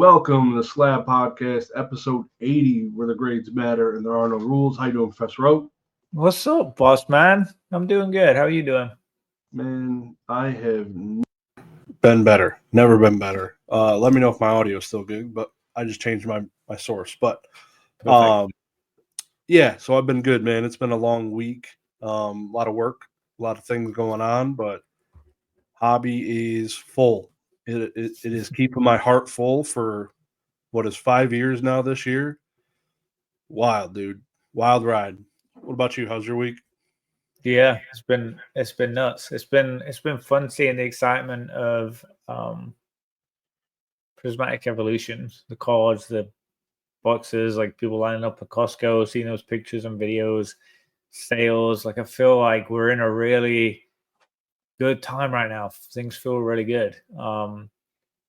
Welcome to the Slab Podcast, episode 80, where the grades matter and there are no rules. How you doing, Professor O? What's up, boss man? I'm doing good. How are you doing? Man, I have been better. Never been better. Let me know if my audio is still good, but I just changed my source. But yeah, so I've been good, man. It's been a long week. A lot of work, a lot of things going on, but hobby is full. It is keeping my heart full for what is 5 years now this year. Wild, dude. Wild ride. What about you? How's your week? Yeah, it's been nuts. It's been fun seeing the excitement of Prismatic Evolution, the cards, the boxes, like people lining up at Costco, seeing those pictures and videos, sales. Like I feel like we're in a really good time right now. Things feel really good.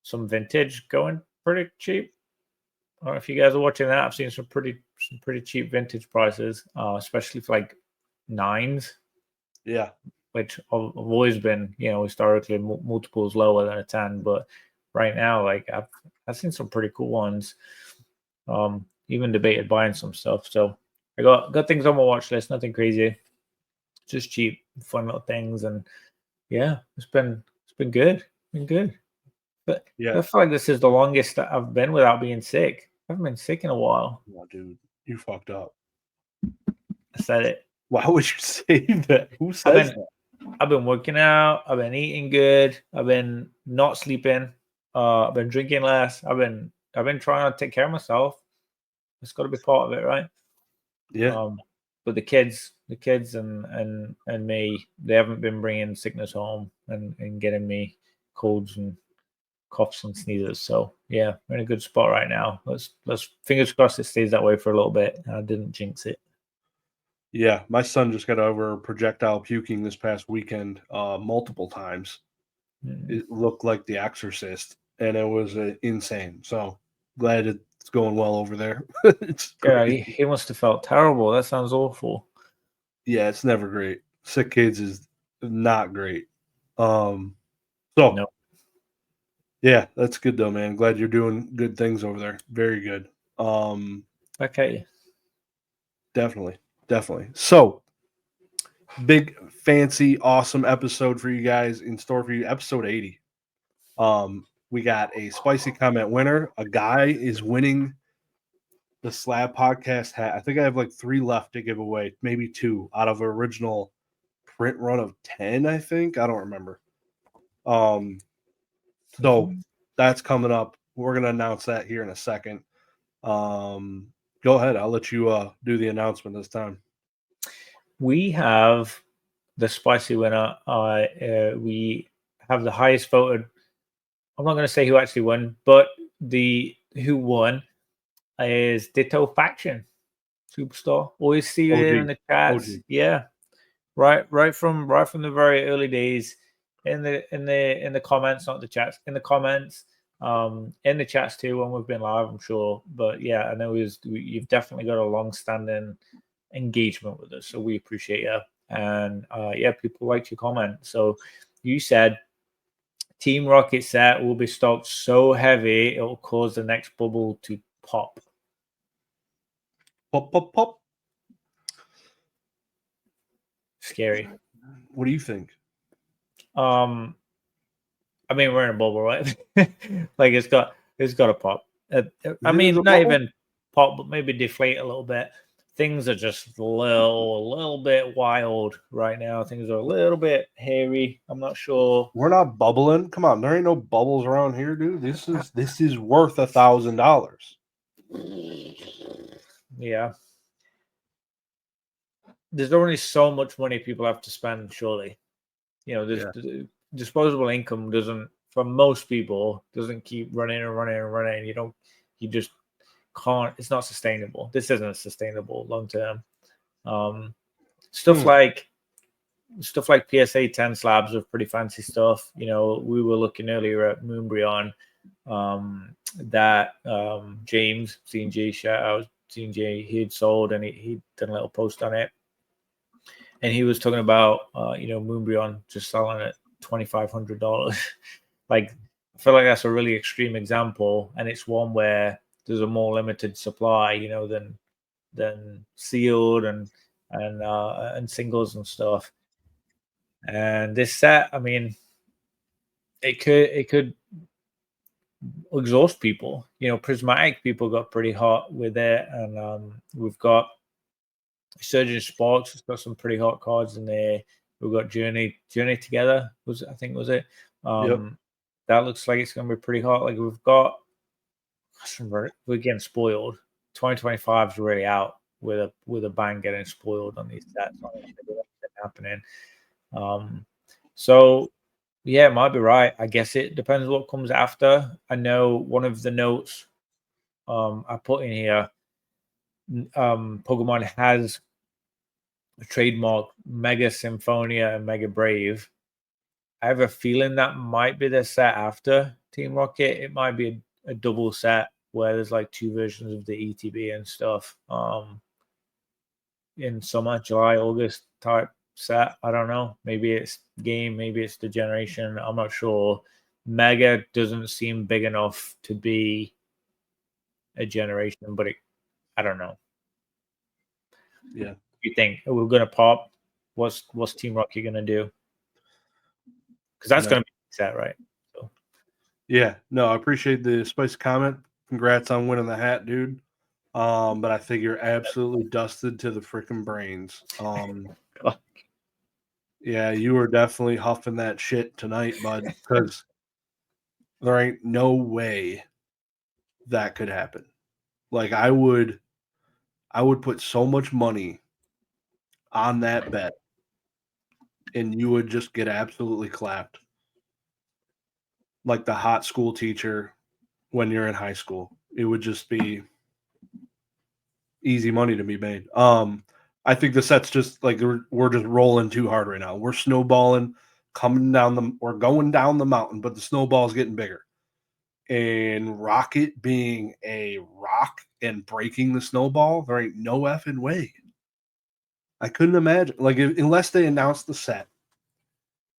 Some vintage going pretty cheap. I don't know if you guys are watching that. I've seen some pretty cheap vintage prices, especially for like nines. Yeah, which have always been, historically multiples lower than a 10. But right now, like I've seen some pretty cool ones. Even debated buying some stuff. So I got things on my watch list. Nothing crazy, just cheap, fun little things. And yeah, it's been good. Been good. But yeah. I feel like this is the longest that I've been without being sick. I haven't been sick in a while. Oh, dude, you fucked up. I said it. Why would you say that? Who says that? I've been working out. I've been eating good. I've been not sleeping. I've been drinking less. I've been trying to take care of myself. It's got to be part of it, right? Yeah. But the kids and me, they haven't been bringing sickness home and getting me colds and coughs and sneezes. So yeah, we're in a good spot right now. Let's fingers crossed it stays that way for a little bit. I didn't jinx it. Yeah, my son just got over projectile puking this past weekend multiple times. It looked like The Exorcist, and it was insane. So glad it's going well over there. Yeah, he must have felt terrible. That sounds awful. Yeah, it's never great. Sick kids is not great. So no. Yeah, that's good though, man. Glad you're doing good things over there. Very good. Okay. Definitely. So, big, fancy, awesome episode for you guys in store for you. Episode 80. We got a spicy comment winner. A guy is winning the Slab podcast hat. I think I have like 3 left to give away, maybe 2 out of original print run of 10, I think. I don't remember. So that's coming up. We're gonna announce that here in a second. Go ahead. I'll let you do the announcement this time. We have the spicy winner. We have the highest voted. I'm not going to say who actually won, but who won is Ditto Faction Superstar. Always see you there in the chats. OG. Yeah, right from the very early days in the comments, not the chats, in the comments. In the chats too when we've been live, I'm sure. But yeah, I know you've definitely got a long-standing engagement with us, so we appreciate you. And yeah, people liked your comment. So you said Team Rocket set will be stocked so heavy it will cause the next bubble to pop. Pop. Scary. What do you think? I mean, we're in a bubble, right? Like it's got to pop. I mean, not bubble? Even pop, but maybe deflate a little bit. Things are just a little bit wild right now. Things are a little bit hairy. I'm not sure. We're not bubbling. Come on, there ain't no bubbles around here, dude. This is worth $1,000. Yeah. There's only so much money people have to spend, surely. The disposable income doesn't, for most people, doesn't keep running. You just can't. It's not sustainable. This isn't sustainable long term. Stuff like PSA 10 slabs of pretty fancy stuff. We were looking earlier at Moonbryon. That James C&G, shout out C&G, he'd sold and he'd done a little post on it. And he was talking about, Moonbryon just selling at $2,500. Like I feel like that's a really extreme example, and it's one where there's a more limited supply, than sealed and singles and stuff. And this set, I mean, it could exhaust people. Prismatic people got pretty hot with it, and we've got Surgeon Sports. It's got some pretty hot cards in there. We've got Journey Together. Was it? Yep. That looks like it's going to be pretty hot. Like we're getting spoiled. 2025 is really out with a bang, getting spoiled on these stats. Happening. So yeah, it might be right. I guess it depends what comes after. I know one of the notes I put in here, Pokemon has a trademark Mega Symphonia and Mega Brave. I have a feeling that might be the set after Team Rocket. It might be a double set where there's like two versions of the ETB and stuff. In summer, July, August type set. I don't know. Maybe it's game, maybe it's the generation. I'm not sure. Mega doesn't seem big enough to be a generation, but I don't know. Yeah. You think we're gonna pop? What's Team Rocket gonna do? Because that's gonna be set, right? So. Yeah. No, I appreciate the spicy comment. Congrats on winning the hat, dude. But I think you're absolutely dusted to the freaking brains. Yeah, you were definitely huffing that shit tonight, bud, because there ain't no way that could happen. Like I would put so much money on that bet and you would just get absolutely clapped. Like the hot school teacher when you're in high school. It would just be easy money to be made. I think the set's just like we're just rolling too hard right now. We're snowballing, we're going down the mountain, but the snowball's getting bigger. And Rocket being a rock and breaking the snowball, there ain't no effing way. I couldn't imagine, like, unless they announced the set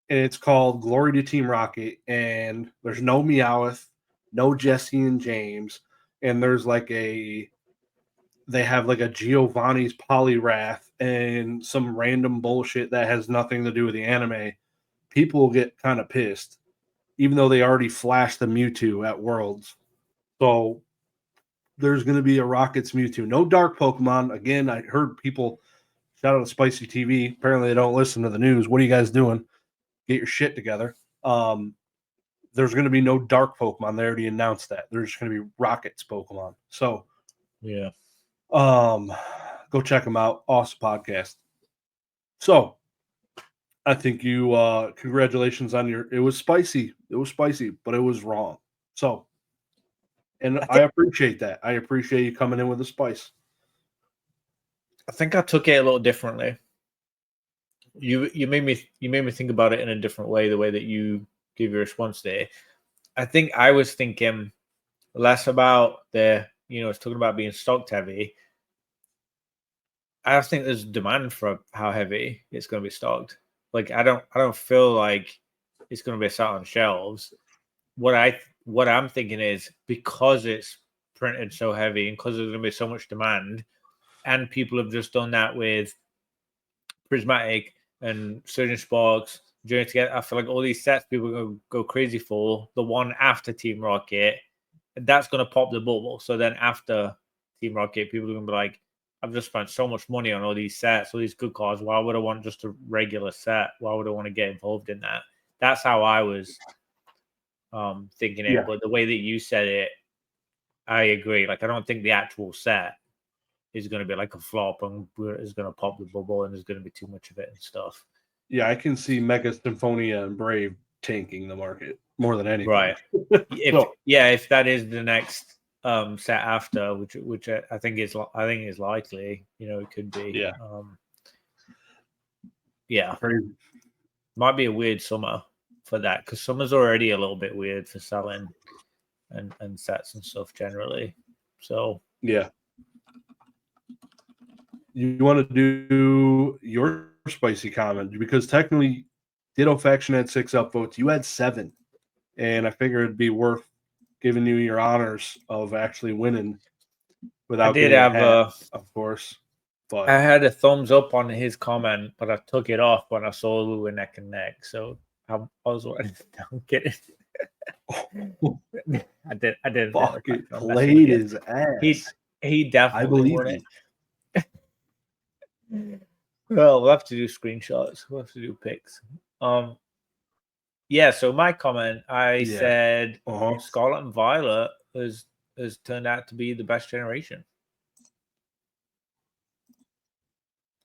and it's called Glory to Team Rocket, and there's no Meowth, no Jesse and James, and there's like they have like a Giovanni's Poliwrath and some random bullshit that has nothing to do with the anime. People will get kind of pissed, even though they already flashed the Mewtwo at Worlds. So there's going to be a Rockets Mewtwo. No dark Pokemon. Again, I heard people shout out to Spicy TV. Apparently, they don't listen to the news. What are you guys doing? Get your shit together. There's going to be no dark Pokemon. They already announced that. There's just going to be Rockets Pokemon. So, yeah. Go check them out. Awesome podcast. So, I think you congratulations on it was spicy. It was spicy, but it was wrong. So, and I appreciate that. I appreciate you coming in with the spice. I think I took it a little differently. You made me think about it in a different way, the way that you gave your response there. I think I was thinking less about it's talking about being stocked heavy. I think there's demand for how heavy it's going to be stocked. Like I don't feel like it's going to be sat on shelves. What I'm thinking is because it's printed so heavy and because there's going to be so much demand, and people have just done that with Prismatic and Surgeon Sparks, Journey Together. I feel like all these sets people are going to go crazy for. The one after Team Rocket, that's going to pop the bubble. So then after Team Rocket, people are going to be like, I've just spent so much money on all these sets, all these good cards. Why would I want just a regular set? Why would I want to get involved in that? That's how I was thinking it. Yeah. But the way that you said it, I agree. Like, I don't think the actual set is going to be like a flop and is going to pop the bubble and there's going to be too much of it and stuff. Yeah, I can see Mega Symphonia and Brave tanking the market more than anything. Right. If that is the next set after, which I think is likely. It could be. Yeah. Yeah. Crazy. Might be a weird summer for that because summer's already a little bit weird for selling and sets and stuff generally. So yeah. You want to do your spicy comment because technically Ditto Faction had 6 upvotes. You had 7. and I figured it'd be worth giving you your honors of actually winning without did getting a have hat, of course. But I had a thumbs up on his comment, but I took it off when I saw we were neck and neck. So I was like, don't get it. I did. fucking played his ass. He definitely believe won you. it. Well, we'll have to do screenshots. We'll have to do pics. Yeah. So my comment, I said Scarlet and Violet has turned out to be the best generation.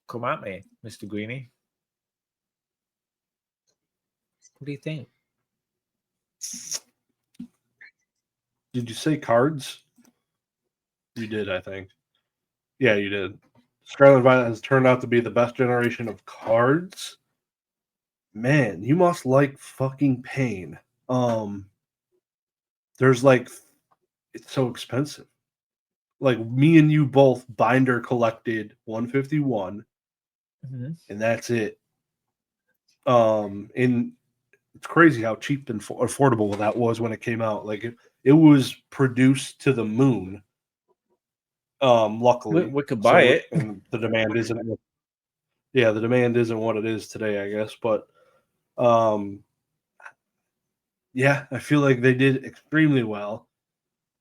Come at me, Mr. Greenie. What do you think? Did you say cards? You did, I think. Yeah, you did. Scarlet and Violet has turned out to be the best generation of cards. Man, you must like fucking pain. There's like, it's so expensive. Like me and you both binder collected 151, and that's it. And it's crazy how cheap and affordable that was when it came out. Like it was produced to the moon. Luckily, we could buy it, and the demand isn't. Yeah, the demand isn't what it is today, I guess. But yeah, I feel like they did extremely well.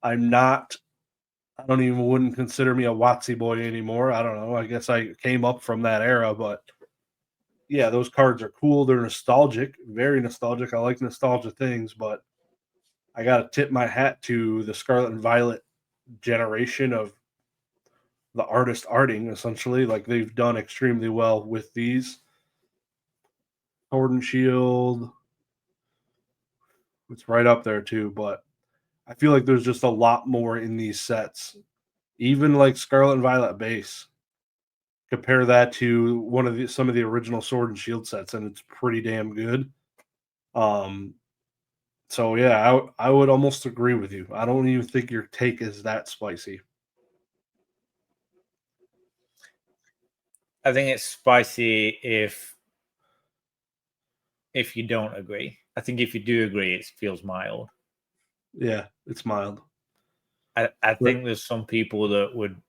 I wouldn't consider me a Watsy boy anymore. I don't know. I guess I came up from that era, but yeah, those cards are cool. They're nostalgic, very nostalgic. I like nostalgia things, but I got to tip my hat to the Scarlet and Violet generation of the artist arting, essentially. Like they've done extremely well with these. Sword and Shield, it's right up there too, but I feel like there's just a lot more in these sets. Even like Scarlet and Violet base. Compare that to some of the original Sword and Shield sets, and it's pretty damn good. So yeah, I would almost agree with you. I don't even think your take is that spicy. I think it's spicy if you don't agree. I think if you do agree, it feels mild. Yeah, it's mild. I think there's some people that would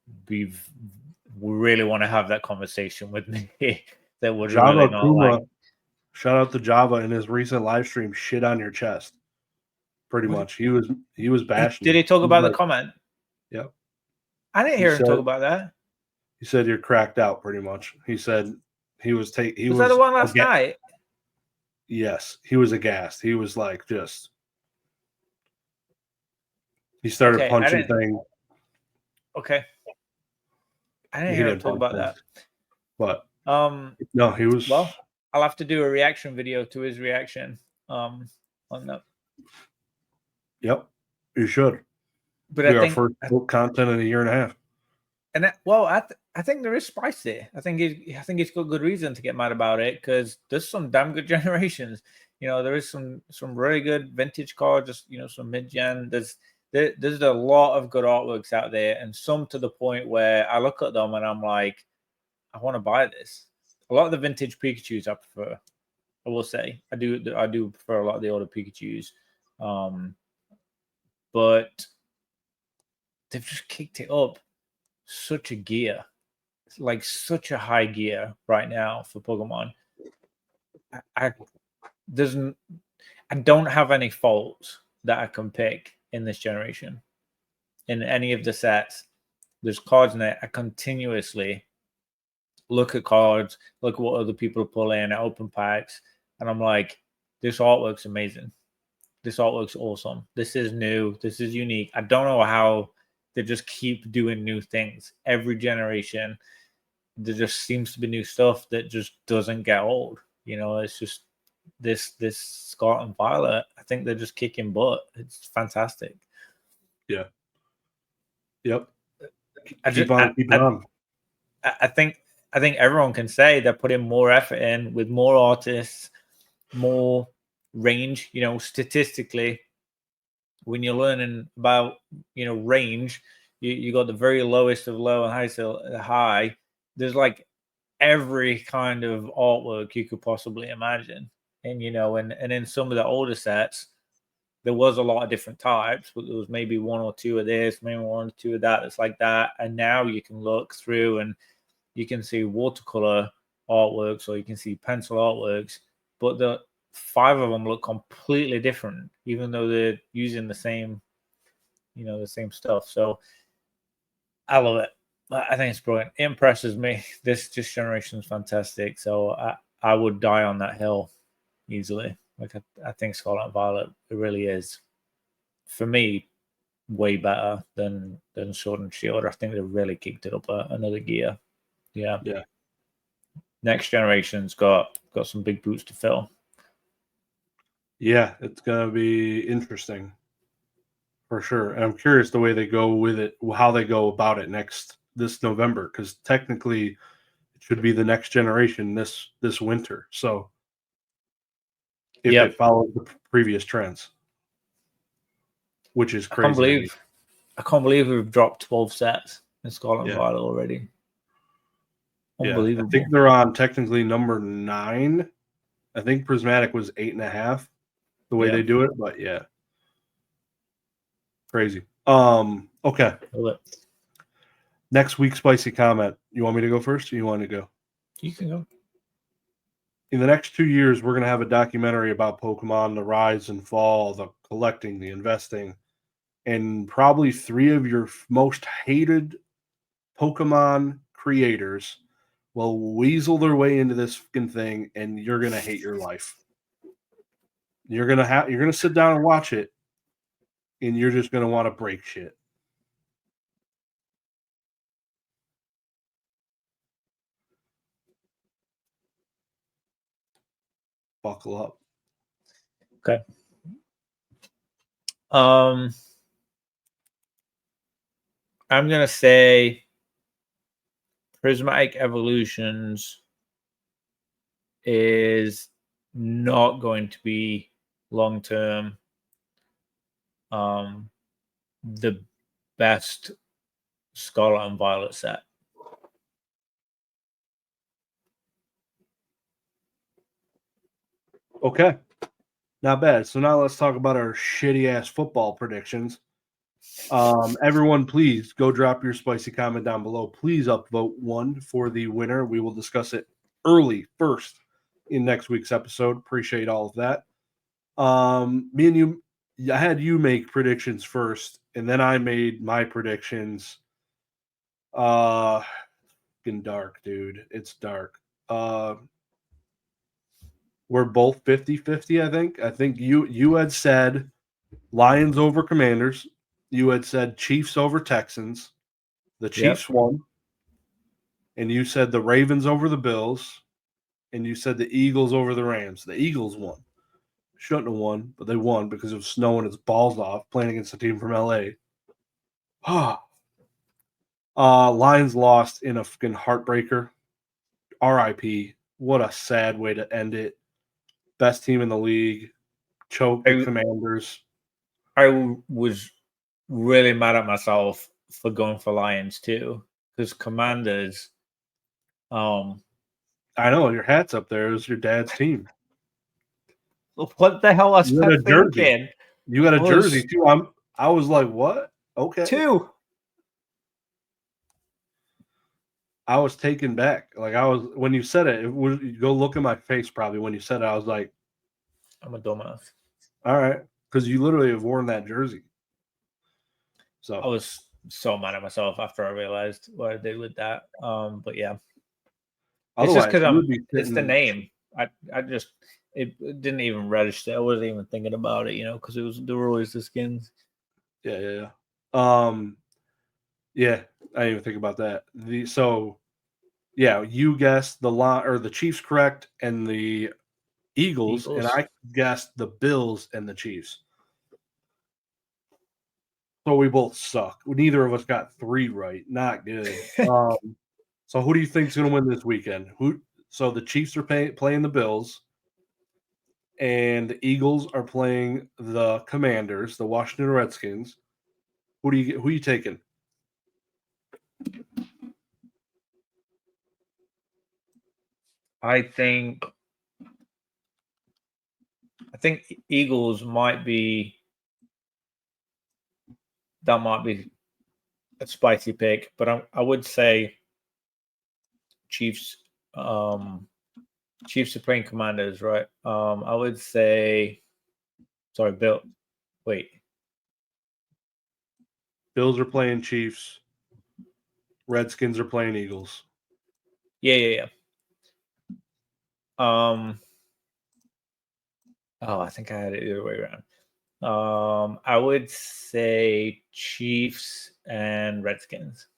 really want to have that conversation with me that would Java really not Kuma, like. shout out to Java in his recent live stream. Shit on your chest, pretty much. He was bashing. Did he talk about the comment? Yep. I didn't hear him talk about that. He said you're cracked out, pretty much. He said he was that the one last night? Yes, he was aghast. He was like just. He started punching things. Okay. I didn't hear him talk about that. But no, he was. Well, I'll have to do a reaction video to his reaction on that. Yep, you should. But I think our first content in a year and a half. And I think there is spice there. I think he's got good reason to get mad about it because there's some damn good generations. You know, there is some really good vintage cards. Just some mid-gen. There's a lot of good artworks out there, and some to the point where I look at them and I'm like, I want to buy this. A lot of the vintage Pikachus I prefer. I will say I do prefer a lot of the older Pikachus, but they've just kicked it up such a gear, like such a high gear right now for Pokemon. I don't have any faults that I can pick in this generation. In any of the sets, there's cards in it. I continuously look at cards, look at what other people pull in, I open packs, and I'm like, this artwork's amazing. This artwork's awesome. This is new. This is unique. I don't know how they just keep doing new things. Every generation, there just seems to be new stuff that just doesn't get old. It's just this Scarlet and Violet. I think they're just kicking butt. It's fantastic. Yeah. Yep. Keep on. I think everyone can say they're putting more effort in with more artists, more range. Statistically, when you're learning about range, you got the very lowest of low and highest of high. There's like every kind of artwork you could possibly imagine, and in some of the older sets, there was a lot of different types, but there was maybe one or two of this, maybe one or two of that. It's like that. And now you can look through and you can see watercolor artworks or you can see pencil artworks, but the 5 of them look completely different, even though they're using the same, the same stuff. So I love it. I think it's brilliant. It impresses me. This generation is fantastic. So I would die on that hill easily. Like I think Scarlet and Violet, it really is, for me, way better than Sword and Shield. I think they really kicked it up another gear. Yeah. Next generation's got some big boots to fill. Yeah, it's gonna be interesting for sure. And I'm curious the way they go with it, how they go about it this November, because technically it should be the next generation this winter. So if it follows the previous trends, which is crazy. I can't believe we've dropped 12 sets in Scarlet and Violet already. Unbelievable. Yeah, I think they're on technically number 9. I think Prismatic was 8.5 the way they do it, but yeah. Crazy. Okay. Next week's spicy comment. You want me to go first or you want to go? You can go. In the next 2 years, we're going to have a documentary about Pokemon, the rise and fall, the collecting, the investing, and probably 3 of your most hated Pokemon creators will weasel their way into this fucking thing, and you're going to hate your life. You're going to sit down and watch it, and you're just going to want to break shit. Buckle up. Okay. I'm gonna say Prismatic Evolutions is not going to be long term the best Scarlet and Violet set. Okay. Not bad. So now let's talk about our shitty ass football predictions. Everyone, please go drop your spicy comment down below. Please upvote one for the winner. We will discuss it first in next week's episode. Appreciate all of that. Me and you, I had you make predictions first, and then I made my predictions. Fucking dark, dude. It's dark. We're both 50-50, I think. I think you had said Lions over Commanders. You had said Chiefs over Texans. The Chiefs won. And you said the Ravens over the Bills. And you said the Eagles over the Rams. The Eagles won. Shouldn't have won, but they won because it was snowing its balls off playing against a team from LA. Lions lost in a fucking heartbreaker. RIP. What a sad way to end it. Best team in the league. Choked the Commanders. I was really mad at myself for going for Lions too, because Commanders. I know your hat's up there. It was your dad's team. What the hell was I thinking? Jersey. You got a jersey too. I was like, what? Okay. 2. I was taken back. Like when you said it, go look at my face probably when you said it. I was like, I'm a dumbass. All right. Because you literally have worn that jersey. So I was so mad at myself after I realized what I did with that. But yeah. It's just because it's the name. It didn't even register. I wasn't even thinking about it, because there were always the skins. Yeah. Yeah, I didn't even think about that. You guessed the Chiefs correct and the Eagles, and I guessed the Bills and the Chiefs. So we both suck. Neither of us got 3 right. Not good. So who do you think is going to win this weekend? So the Chiefs are playing the Bills, and the Eagles are playing the Commanders, the Washington Redskins. Who are you taking? I think Eagles might be that might be a spicy pick, but I would say Chiefs, Chief Supreme Commanders, right? I would say, sorry, Bill. Wait, Bills are playing Chiefs. Redskins are playing Eagles. yeah. Oh, I think I had it the other way around. I would say Chiefs and Redskins.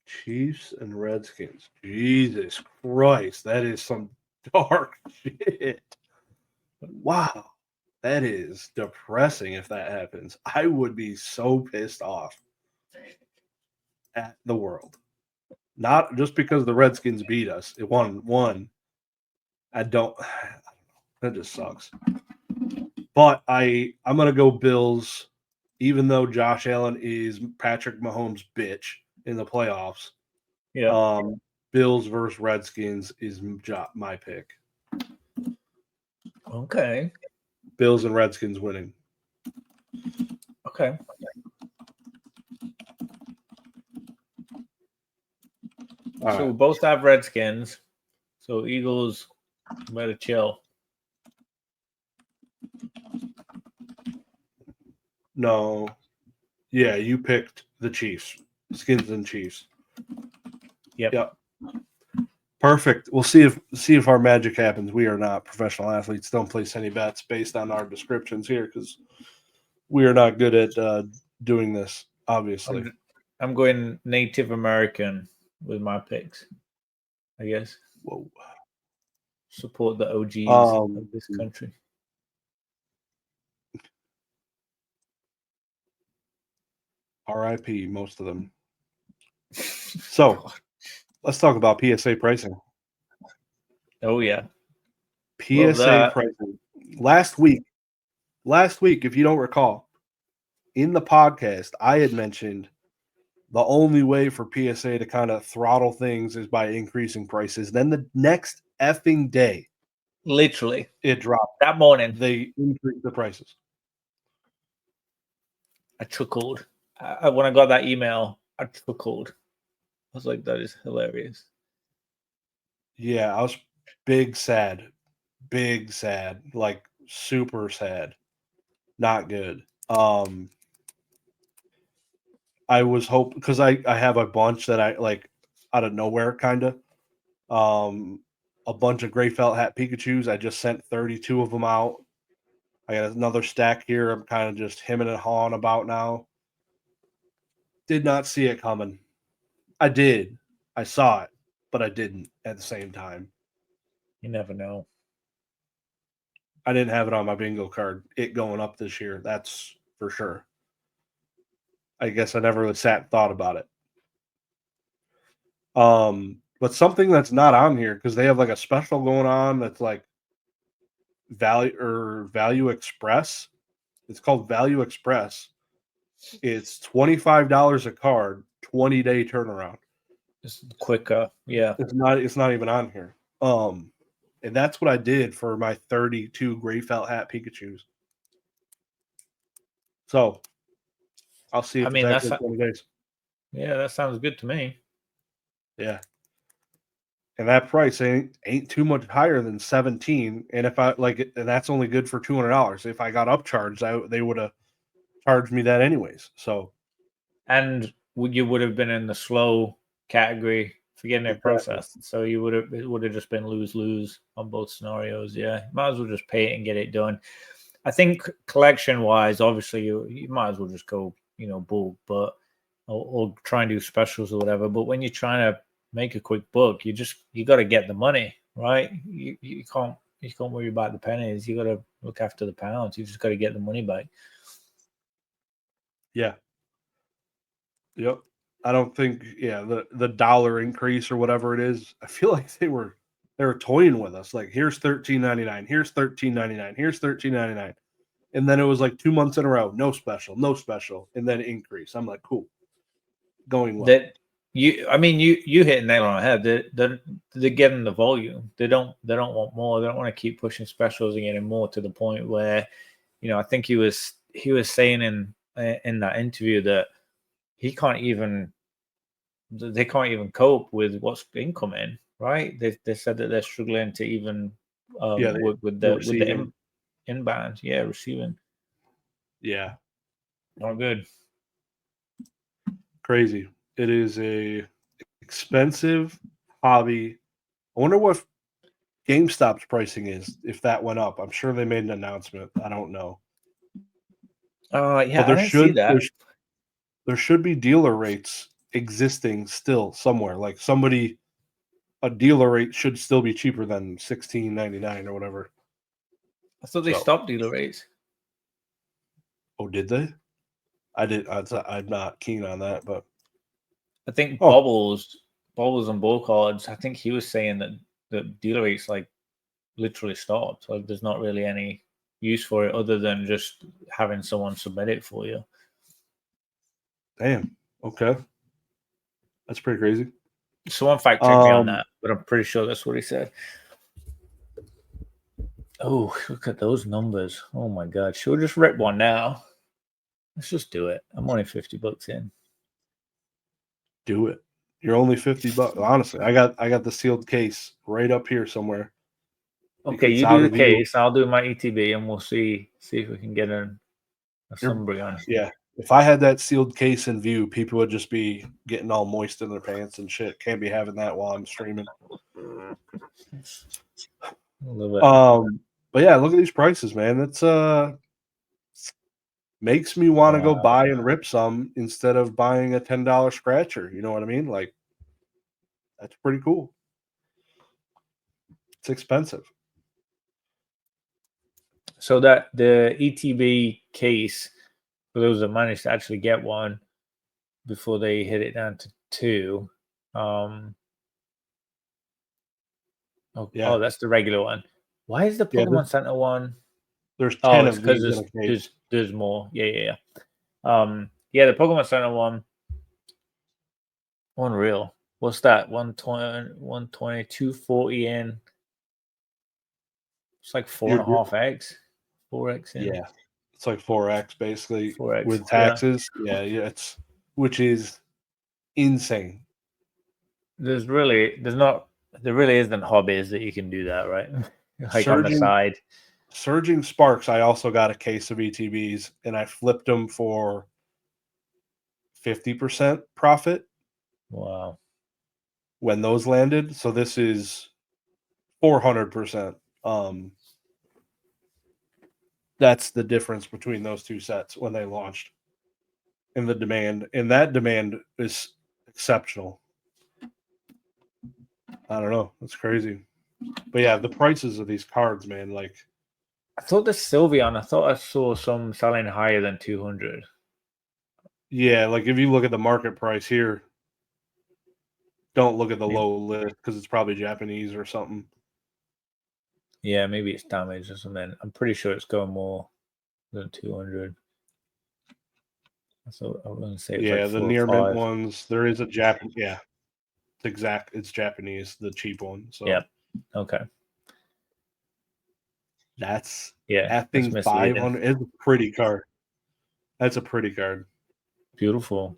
Chiefs and Redskins. Jesus Christ, that is some dark shit. Wow. That is depressing if that happens. I would be so pissed off at the world. Not just because the Redskins beat us. It won. I don't know. That just sucks. But I'm gonna go Bills, even though Josh Allen is Patrick Mahomes' bitch in the playoffs. Yeah. Bills versus Redskins is my pick. Okay. Bills and Redskins winning. Okay. All so we right. both have Redskins. So Eagles better chill. No. Yeah, you picked the Chiefs. Skins and Chiefs. Yep. Perfect. We'll see if our magic happens. We are not professional athletes. Don't place any bets based on our descriptions here because we are not good at doing this. Obviously, I'm going Native American with my picks. I guess. Whoa. Support the OGs of this country. RIP, most of them. So let's talk about PSA pricing. Oh yeah. PSA pricing. Last week, if you don't recall, in the podcast, I had mentioned the only way for PSA to kind of throttle things is by increasing prices. Then the next effing day, literally, it dropped. That morning, they increased the prices. I chuckled. When I got that email, I chuckled. I was like, that is hilarious. Yeah, I was big sad, like super sad. Not good. I was hoping because I have a bunch that I like out of nowhere, kind of. A bunch of gray felt hat Pikachus. I just sent 32 of them out. I got another stack here. I'm kind of just hemming and hawing about now. Did not see it coming. I did. I saw it, but I didn't at the same time. You never know. I didn't have it on my bingo card. It going up this year. That's for sure. I guess I never really sat and thought about it. But something that's not on here because they have like a special going on that's like Value Express. It's called Value Express. It's $25 a card, 20-day turnaround. It's quicker, yeah. It's not even on here. And that's what I did for my 32 gray felt hat Pikachus. So I'll see if it's actually 20 days. Yeah, that sounds good to me. Yeah. And that price ain't too much higher than 17. And if I like it, and that's only good for $200. If I got upcharged, they would have charged me that anyways. So, and you would have been in the slow category for getting it processed. So it would have just been lose on both scenarios. Yeah, might as well just pay it and get it done. I think collection wise, obviously you might as well just go bulk, but or try and do specials or whatever. But when you're trying to make a quick buck, you got to get the money, right? You can't worry about the pennies. You got to look after the pounds. You just got to get the money back. Yeah. Yep. I don't think the dollar increase or whatever it is. I feel like they were toying with us. Like here's $13.99, here's $13.99, here's $13.99, and then it was like 2 months in a row, no special, and then increase. I'm like, cool, going well. You hit a nail on the head. They're getting the volume. They don't want more. They don't want to keep pushing specials and getting more to the point where, I think he was he was saying in that interview that they can't even cope with what's incoming. Right? They said that they're struggling to even work with the the receiving. inbound. Yeah, receiving. Yeah, Not good. crazy. It is a expensive hobby. I wonder what GameStop's pricing is if that went up. I'm sure they made an announcement. I don't know. Yeah, But I didn't see that. there should be dealer rates existing still somewhere. Like a dealer rate should still be cheaper than $16.99 or whatever. I thought they stopped dealer rates. Oh, did they? I'm not keen on that, but I think Bubbles and Bull Cards. I think he was saying that the dealer rates like literally stopped. Like there's not really any use for it other than just having someone submit it for you. damn. Okay, that's pretty crazy. Someone fact check me on that, but I'm pretty sure that's what he said. Oh, look at those numbers. Oh my god. Should we just rip one now? Let's just do it. I'm only $50 in. Do it. You're only $50. Honestly, I got the sealed case right up here somewhere. Okay, you do the case. I'll do my ETB, and we'll see if we can get a summary on it. Yeah. If I had that sealed case in view, people would just be getting all moist in their pants and shit. Can't be having that while I'm streaming. But yeah, look at these prices, man. It's makes me want to go buy and rip some instead of buying a $10 scratcher. You know what I mean? Like, that's pretty cool. It's expensive. So that the ETB case, for those that managed to actually get one before they hit it down to 2. Oh, that's the regular one. Why is the Pokemon Center one? There's 10 of these because there's more. Yeah. Yeah, the Pokemon Center one. Unreal. What's that? 120, 240 in. It's like 4.5x, 4x in. Yeah, it's like 4x basically 4x with taxes. Yeah, it's which is insane. There really isn't hobbies that you can do that, right? Like on the side. Surging Sparks, I also got a case of ETBs and I flipped them for 50% profit. Wow. When those landed. So this is 400%. That's the difference between those two sets when they launched. And the demand, and that demand is exceptional. I don't know. That's crazy. But yeah, the prices of these cards, man, like I thought the Sylveon, I thought I saw some selling higher than 200. Yeah, like if you look at the market price here, don't look at the low list because it's probably Japanese or something. Yeah, maybe it's damaged or something. I'm pretty sure it's going more than 200. So I'm going to say it's like the near mint ones. There is a Japanese. Yeah, it's Japanese, the cheap one. So yeah, okay. That thing's 500. It's a pretty card. That's a pretty card. Beautiful.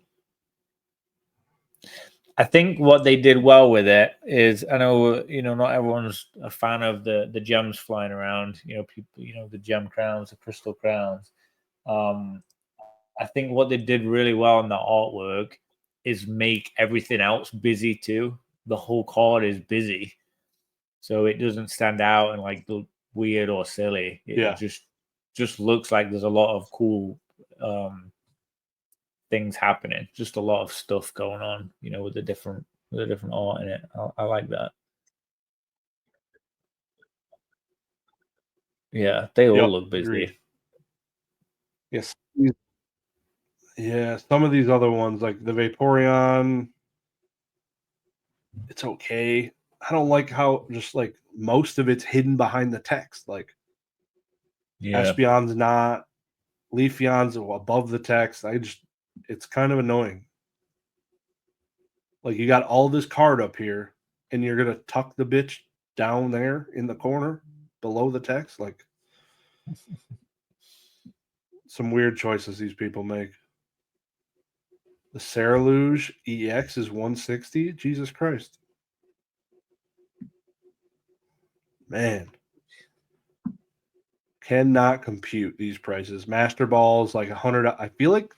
I think what they did well with it is, I know, not everyone's a fan of the gems flying around, people, the gem crowns, the crystal crowns. I think what they did really well in the artwork is make everything else busy too. The whole card is busy. So it doesn't stand out and like look weird or silly. It just looks like there's a lot of cool things happening, just a lot of stuff going on, with the different art in it. I like that. Yeah, they all look busy. Agreed. Yes. Yeah, some of these other ones, like the Vaporeon, it's okay. I don't like how just like most of it's hidden behind the text. Like Espeon's not, Leafeon's above the text. It's kind of annoying. Like you got all this card up here, and you're gonna tuck the bitch down there in the corner below the text. Like some weird choices these people make. The Saraluge EX is 160. Jesus Christ. Man. Cannot compute these prices. Master Balls, like 100. I feel like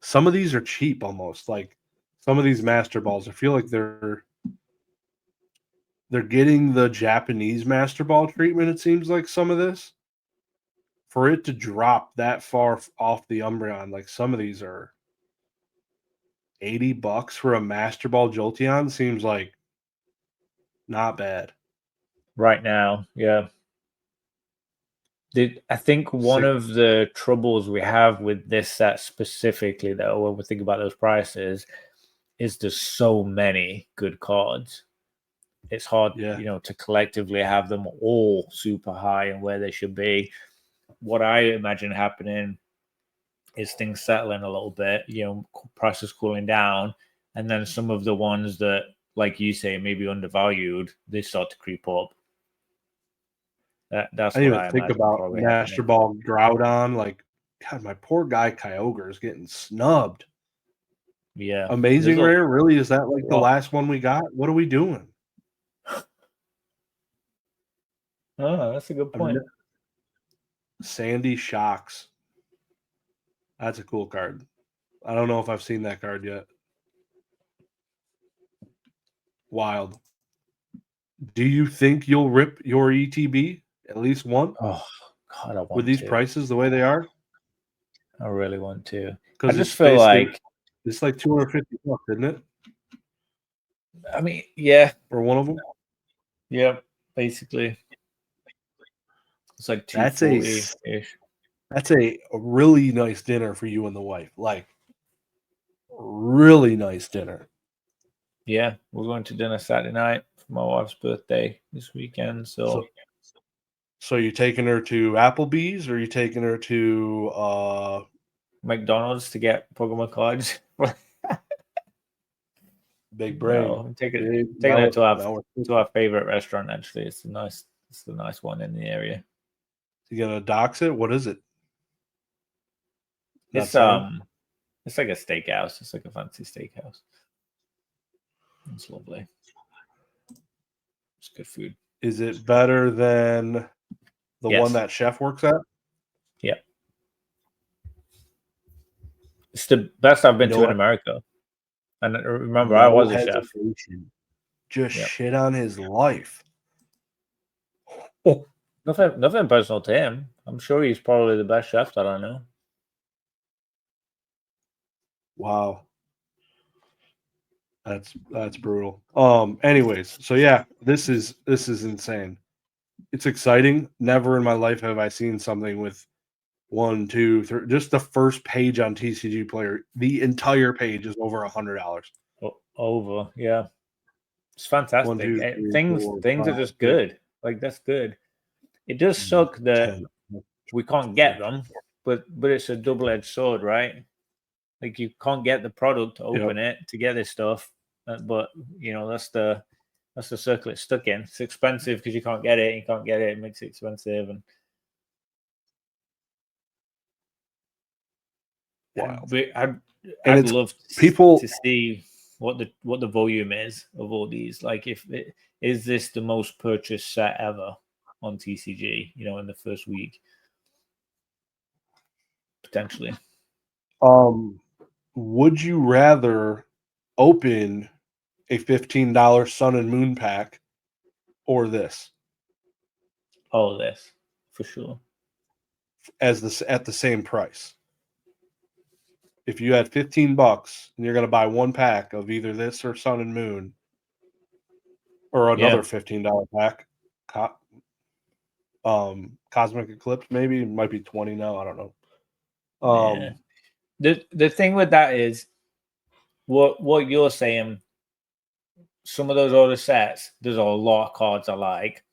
some of these are cheap almost. Like some of these Master Balls, I feel like they're getting the Japanese Master Ball treatment, it seems like some of this. For it to drop that far off the Umbreon, like some of these are $80 for a Master Ball Jolteon seems like not bad. Right now, yeah. I think one of the troubles we have with this set specifically, though, when we think about those prices, is there's so many good cards. It's hard, to collectively have them all super high and where they should be. What I imagine happening is things settling a little bit, prices cooling down, and then some of the ones that, like you say, maybe undervalued, they start to creep up. That's I what didn't I even think imagine about probably Master happening. Ball Groudon. Like, God, my poor guy Kyogre is getting snubbed. Yeah. Amazing Rare? Really? Is that like the last one we got? What are we doing? Oh, that's a good point. Sandy Shocks. That's a cool card. I don't know if I've seen that card yet. Wild. Do you think you'll rip your ETB? At least one? Oh, God, I want with these prices the way they are? I really want to. Because I just feel like it's like $250, isn't it? I mean, yeah. For one of them? Yeah, basically. It's like $240-ish. That's a really nice dinner for you and the wife. Like, really nice dinner. Yeah, we're going to dinner Saturday night for my wife's birthday this weekend. So you're taking her to Applebee's, or are you taking her to McDonald's to get Pokemon cards? Big brain. No, I'm taking her to our favorite restaurant. Actually, it's the nice one in the area. You gonna dox it? What is it? It's like a steakhouse. It's like a fancy steakhouse. It's lovely. It's good food. Is it better than the one that Chef works at? Yeah. It's the best I've been to in America. And remember, I was a chef. Just shit on his life. Nothing personal to him. I'm sure he's probably the best chef that I know. Wow. That's brutal. Anyways, so yeah, this is insane. It's exciting. Never in my life have I seen something with 1, 2, 3. Just the first page on TCG Player, the entire page is over $100. Over, yeah. It's fantastic. 1, 2, 3, things 4, things 5, are just good. Like, that's good. It does suck that 10, we can't get them, but it's a double-edged sword, right? Like, you can't get the product to open it to get this stuff, but that's the circle it's stuck in. It's expensive because you can't get it. You can't get it. It makes it expensive, and I'd love to see what the volume is of all these. Like, is this the most purchased set ever on TCG? In the first week, potentially. Would you rather open a $15 Sun and Moon pack or this? Oh, this for sure. At the same price. If you had $15 and you're going to buy one pack of either this or Sun and Moon, or another $15 pack, Cosmic Eclipse, maybe it might be 20 now. I don't know. The thing with that is what you're saying. Some of those older sets, there's a lot of cards I like.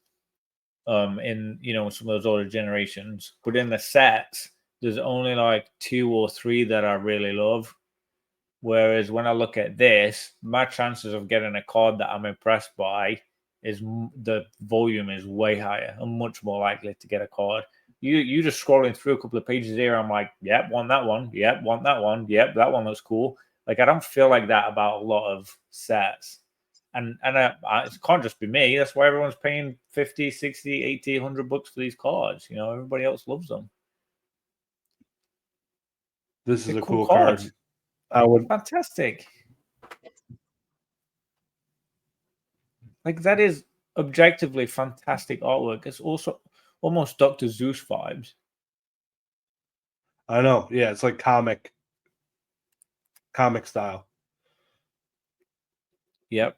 In some of those older generations, but in the sets, there's only like 2 or 3 that I really love. Whereas when I look at this, my chances of getting a card that I'm impressed by is the volume is way higher. I'm much more likely to get a card You just scrolling through a couple of pages here. I'm like, yep, want that one. Yep, want that one. Yep, that one looks cool. Like I don't feel like that about a lot of sets. And it can't just be me. That's why everyone's paying 50, 60, 80, 100 bucks for these cards. You know, everybody else loves them. This is They're a cool cards. card. I would. Fantastic. Like that is objectively fantastic artwork. It's also almost Dr. Zeus vibes. I know. Yeah, it's like comic style. Yep.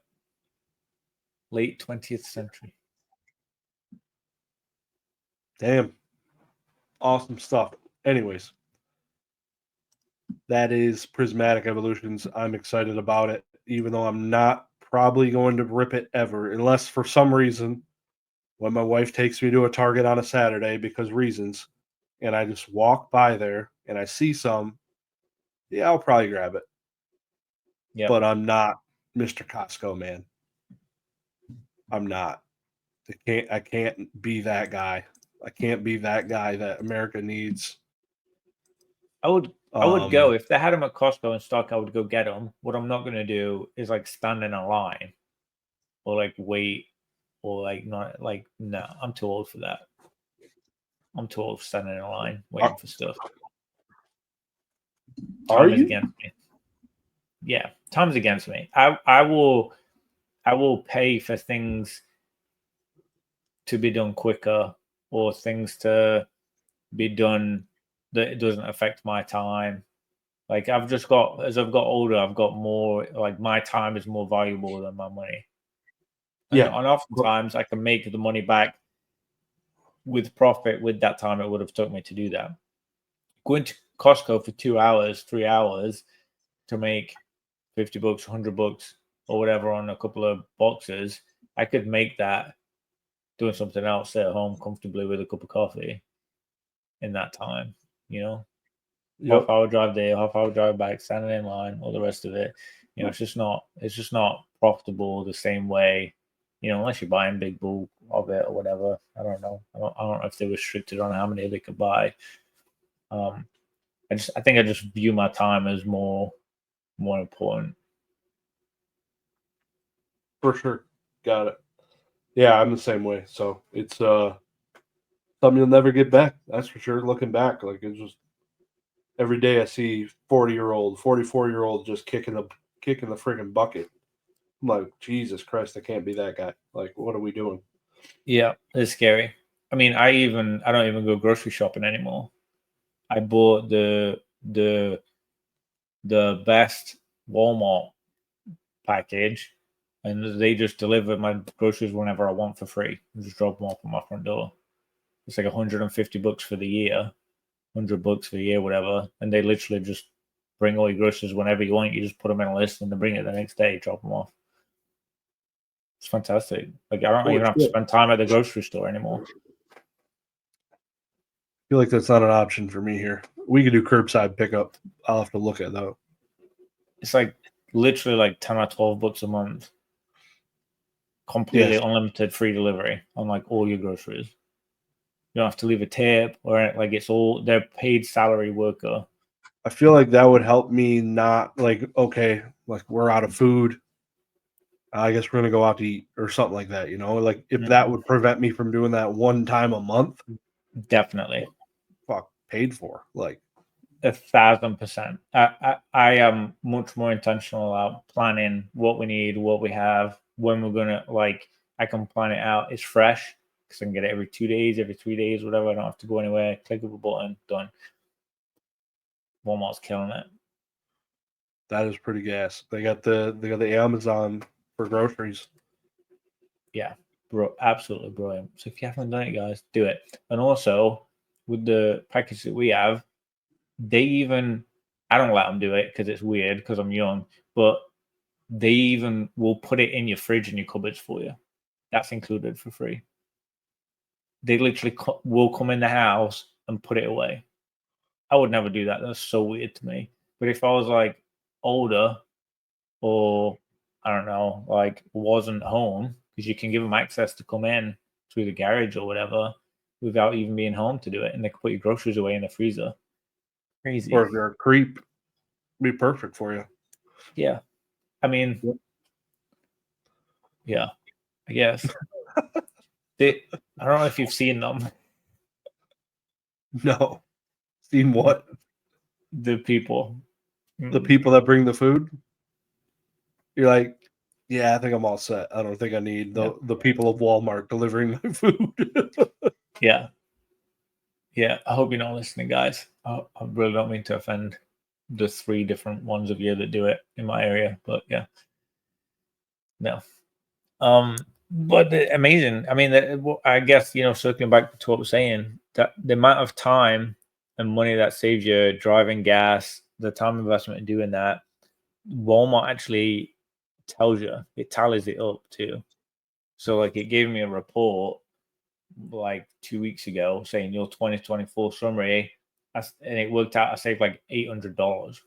Late 20th century. Damn. Awesome stuff. Anyways, that is Prismatic Evolutions. I'm excited about it, even though I'm not probably going to rip it ever, unless for some reason when my wife takes me to a Target on a Saturday because reasons, and I just walk by there and I see some, yeah, I'll probably grab it. Yeah. But I'm not Mr. Costco, man. I'm not. I can't be that guy. I can't be that guy that America needs. I would go if they had them at Costco in stock. I would go get them. What I'm not going to do is like stand in a line or like wait or like not like no. I'm too old for that. I'm too old for standing in a line waiting for stuff. Time is against me. Yeah, time is against me. I will pay for things to be done quicker or things to be done that it doesn't affect my time. Like as I've got older, I've got more like my time is more valuable than my money. And oftentimes I can make the money back with profit with that time it would have took me to do that. Going to Costco for 2 hours, 3 hours to make 50 bucks, 100 bucks or whatever on a couple of boxes, I could make that doing something else at home comfortably with a cup of coffee in that time, you know? Yep. Half hour drive there, half hour drive back, standing in line, all the rest of it. You know, it's just not profitable the same way, you know, unless you're buying big bulk of it or whatever. I don't know. I don't know if they're restricted on how many they could buy. I think I just view my time as more important. For sure. Got it. Yeah, I'm the same way. So it's something you'll never get back. That's for sure. Looking back, like it's just every day I see 40-year-old, 44-year-old just kicking the freaking bucket. I'm like, Jesus Christ, I can't be that guy. Like, what are we doing? Yeah, it's scary. I mean, I don't even go grocery shopping anymore. I bought the best Walmart package, and they just deliver my groceries whenever I want for free. I just drop them off at my front door. It's like 150 bucks for the year, 100 bucks for the year, whatever. And they literally just bring all your groceries whenever you want. You just put them in a list and they bring it the next day, drop them off. It's fantastic. Like I don't even have to spend time at the grocery store anymore. I feel like that's not an option for me here. We could do curbside pickup. I'll have to look at though. It's like literally like 10 or 12 bucks a month. Completely unlimited free delivery on like all your groceries. You don't have to leave a tip or like it's all they're paid salary worker. I feel like that would help me not like, okay, like we're out of food. I guess we're gonna go out to eat or something like that, you know? Like if that would prevent me from doing that one time a month, definitely. Fuck, paid for. Like 1,000%. I am much more intentional about planning what we need, what we have, when we're gonna like. I can plan it out. It's fresh because I can get it every 2 days, every 3 days, whatever. I don't have to go anywhere. Click of a button, done. Walmart's killing it. that is pretty gas. They got the Amazon for groceries. Yeah, bro, absolutely brilliant. So if you haven't done it, guys, do it. And also with the package that we have, they even I don't let them do it because it's weird because I'm young, but they even will put it in your fridge and your cupboards for you. That's included for free. They literally will come in the house and put it away. I would never do that. That's so weird to me. But if I was like older or I don't know, like wasn't home, because you can give them access to come in through the garage or whatever, without even being home to do it, and they can put your groceries away in the freezer. Crazy. Or if you're a creep, be perfect for you. Yeah. I mean, yeah, I guess. I don't know if you've seen them. No. Seen what? The people. The people that bring the food? You're like, yeah, I think I'm all set. I don't think I need the people of Walmart delivering my food. Yeah. Yeah. I hope you're not listening, guys. I really don't mean to offend the 3 different ones of you that do it in my area, but yeah. No. But amazing. I mean, I guess, circling back to what we're saying, that the amount of time and money that saves you driving gas, the time investment in doing that, Walmart actually tells you, it tallies it up too. So like it gave me a report like 2 weeks ago saying your 2024 summary, and it worked out I saved like $800.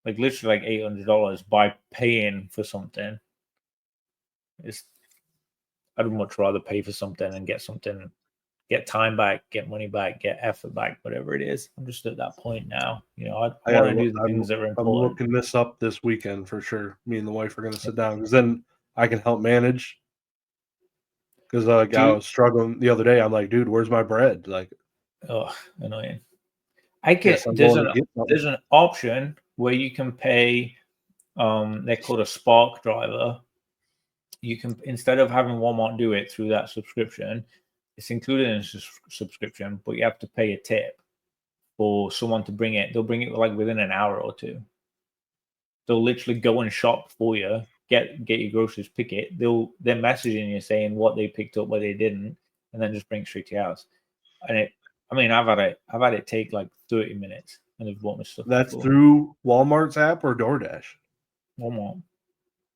Like literally like $800 by paying for something. I'd much rather pay for something and get time back, get money back, get effort back, whatever it is. I'm just at that point now. I want to do the things that are I'm important. looking this up this weekend for sure. Me and the wife are going to sit down because then I can help manage. Because I was struggling the other day. I'm like, dude, where's my bread? Like, oh, annoying. guess I'm There's going to get something. an option where you can pay. They're called a Spark driver. You can, instead of having Walmart do it through that subscription, it's included in the subscription, but you have to pay a tip for someone to bring it. They'll bring it like within an hour or two. They'll literally go and shop for you, get your groceries, pick it. They're messaging you saying what they picked up, what they didn't, and then just bring it straight to your house. And I've had it take like 30 minutes, and they've bought me stuff. That's before. through Walmart's app or DoorDash. Walmart.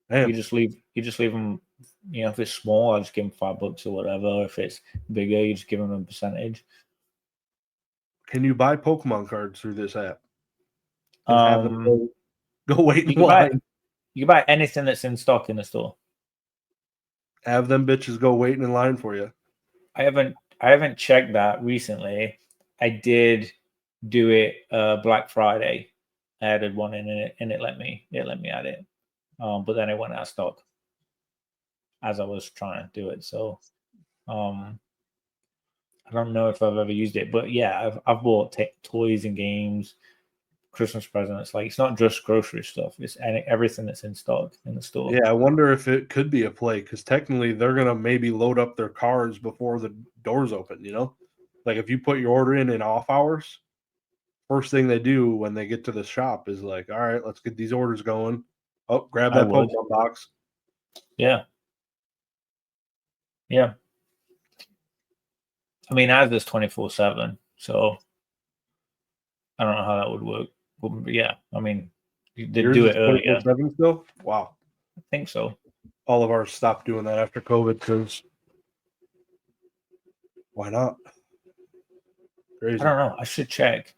Damn. You just leave them. If it's small, I just give them $5 or whatever. If it's bigger, you just give them a percentage. Can you buy Pokemon cards through this app and have them go wait in you line? You can buy anything that's in stock in the store. Have them bitches go waiting in line for you. I haven't checked that recently. I did do it Black Friday. I added one in it, and it let me add it. But then it went out of stock as I was trying to do it. So I don't know if I've ever used it, but yeah, I've bought toys and games, Christmas presents. Like it's not just grocery stuff; it's everything that's in stock in the store. Yeah, I wonder if it could be a play because technically they're gonna maybe load up their cars before the doors open. Like if you put your order in off hours, first thing they do when they get to the shop is like, all right, let's get these orders going. Oh, grab that Pokemon box. Yeah. Yeah. I mean, ours is 24/7, so I don't know how that would work. But yeah, I mean, they do it earlier. 24/7 still? Wow. I think so. All of ours stopped doing that after COVID because why not? Crazy. I don't know. I should check.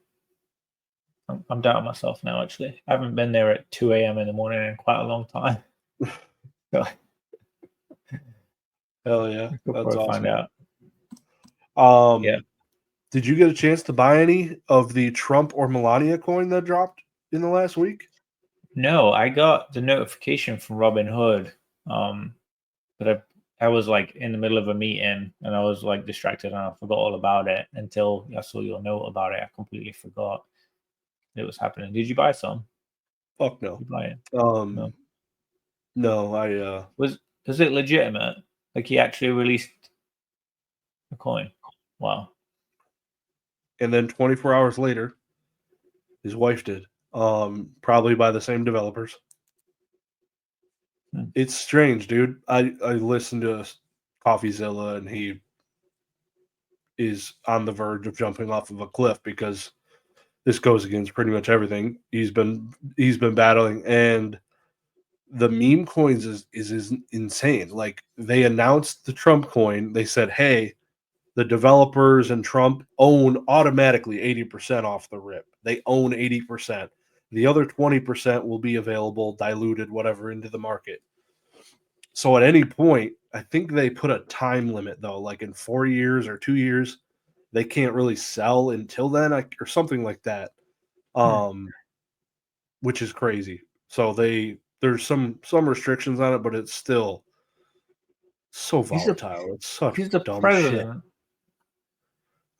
I'm doubting myself now, actually. I haven't been there at 2 a.m. in the morning in quite a long time. So, hell yeah. That's awesome. Find out. Yeah. Did you get a chance to buy any of the Trump or Melania coin that dropped in the last week? No, I got the notification from Robinhood, but I was like in the middle of a meeting and I was like distracted and I forgot all about it until I saw your note about it. I completely forgot it was happening. Did you buy some? Fuck no. Did you buy it? No, I was it legitimate? Like he actually released a coin? Wow. And then 24 hours later, his wife did. Probably by the same developers. It's strange, dude. I listened to CoffeeZilla and he is on the verge of jumping off of a cliff because this goes against pretty much everything he's been battling, and the meme coins is insane. Like they announced the Trump coin, they said, hey, the developers and Trump own automatically 80% off the rip. They own 80%. The other 20% will be available, diluted, whatever, into the market. So at any point, I think they put a time limit though, like in 4 years or 2 years, they can't really sell until then, or something like that. Which is crazy. So there's some restrictions on it, but it's still so volatile. It's such He's the dumb shit. president.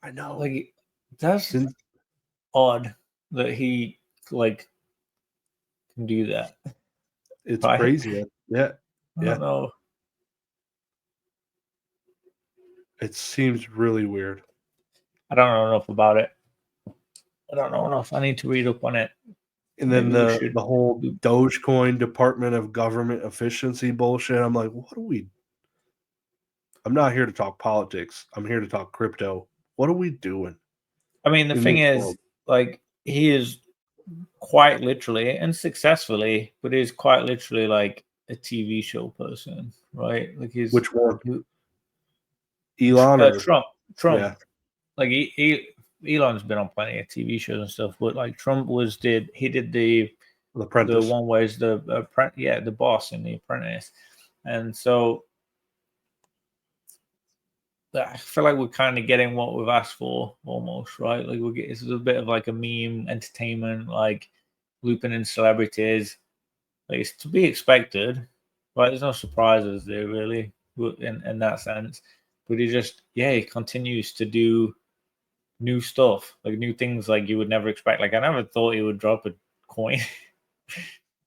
I know. Like, that's odd that he like can do that. It's Right? crazy. Yeah. I don't know. It seems really weird. I don't know enough about it. I don't know enough. I need to read up on it. And then the whole Dogecoin Department of Government Efficiency bullshit. I'm like, what are we? I'm not here to talk politics. I'm here to talk crypto. What are we doing? I mean, the thing is, like, he is quite literally and successfully, but he's quite literally like a TV show person, right? Like, he's which one? Elon or Trump? Yeah. Like, Elon's been on plenty of TV shows and stuff, but like Trump did the Apprentice. The one where he's the boss in The Apprentice, and so I feel like we're kind of getting what we've asked for, almost, right? Like it's a bit of like a meme entertainment, like looping in celebrities. Like, it's to be expected, right? There's no surprises there really in that sense, but he continues to do new stuff, like new things, like you would never expect. Like, I never thought he would drop a coin,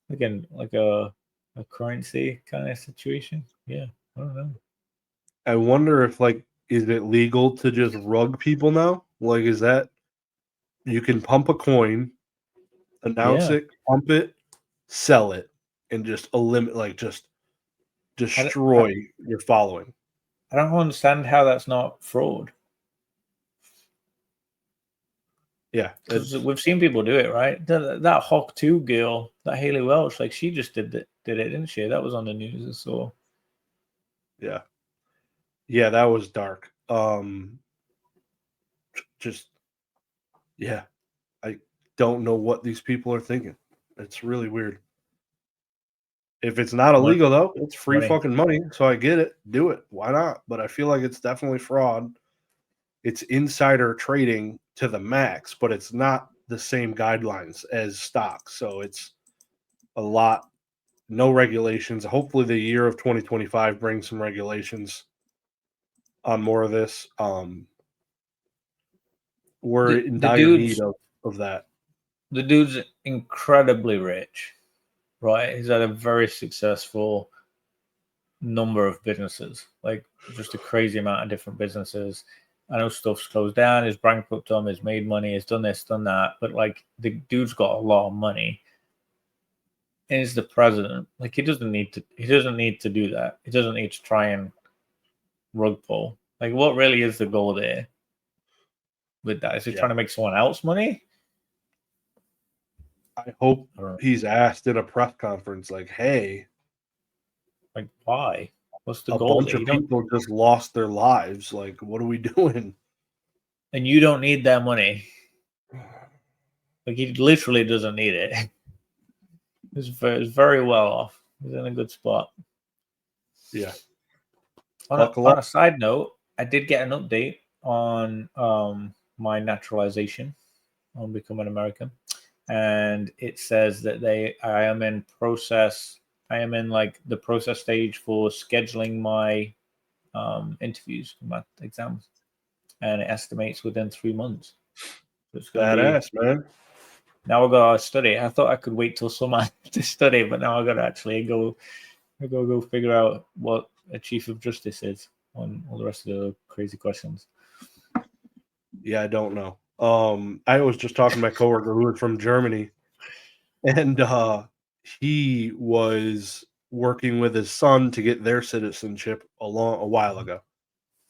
like a currency kind of situation. Yeah, I don't know. I wonder if is it legal to just rug people now? Like, is that you can pump a coin, announce it, pump it, sell it, and just eliminate, just destroy your following. I don't understand how that's not fraud. Yeah, because we've seen people do it, right? That Hawk 2 girl, that Haley Welch, like, she just did it, didn't she? That was on the news, so yeah, that was dark. I don't know what these people are thinking. It's really weird. If it's not illegal though, it's free fucking money, so I get it. Do it. Why not? But I feel like it's definitely fraud. It's insider trading to the max, but it's not the same guidelines as stocks. So it's a lot, no regulations. Hopefully the year of 2025 brings some regulations on more of this. We're in dire need of that. The dude's incredibly rich, right? He's had a very successful number of businesses, like just a crazy amount of different businesses. I know stuff's closed down, he's bankrupt them, he's made money, he's done this, done that, but like the dude's got a lot of money. And he's the president. Like, he doesn't need to do that. He doesn't need to try and rug pull. Like, what really is the goal there with that? Is he trying to make someone else money? I hope he's asked in a press conference, like, hey, like, why? What's the goal? A bunch of people just lost their lives. Like, what are we doing? And you don't need that money. Like, he literally doesn't need it. He's very well off. He's in a good spot. Yeah. On a side note, I did get an update on my naturalization on becoming American, and it says that I am in like the process stage for scheduling my interviews for my exams, and it estimates within 3 months. So it's going to be man. Now I gotta study. I thought I could wait till summer to study, but now I gotta actually go figure out what a chief of justice is on all the rest of the crazy questions. Yeah, I don't know. I was just talking to my coworker who was from Germany, and he was working with his son to get their citizenship a while ago.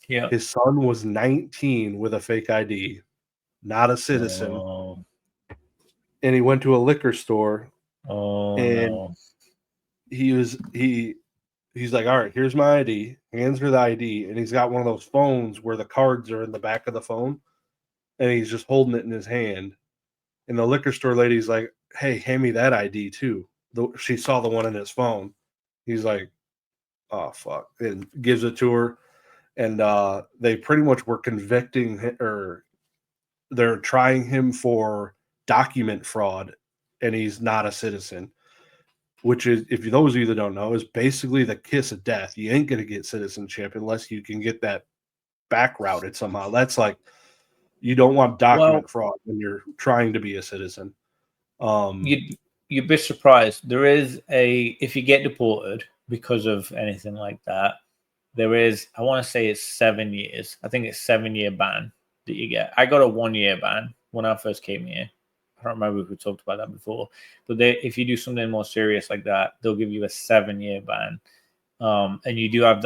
Yeah, his son was 19 with a fake ID, not a citizen. Oh. And he went to a liquor store. Oh, and no. he's like, all right, here's my ID. Hands her the ID, and he's got one of those phones where the cards are in the back of the phone, and he's just holding it in his hand. And the liquor store lady's like, hey, hand me that ID too. She saw the one in his phone. He's like, oh fuck, and gives it to her, and they pretty much were convicting or they're trying him for document fraud, and he's not a citizen. Which is, if those of you that don't know, is basically the kiss of death. You ain't gonna get citizenship unless you can get that back routed somehow. That's like, you don't want document fraud when you're trying to be a citizen. You'd be surprised. There is if you get deported because of anything like that, there is, I want to say it's 7 years. I think it's 7-year ban that you get. I got a 1-year ban when I first came here. I don't remember if we talked about that before, but if you do something more serious like that, they'll give you a 7-year ban, and you don't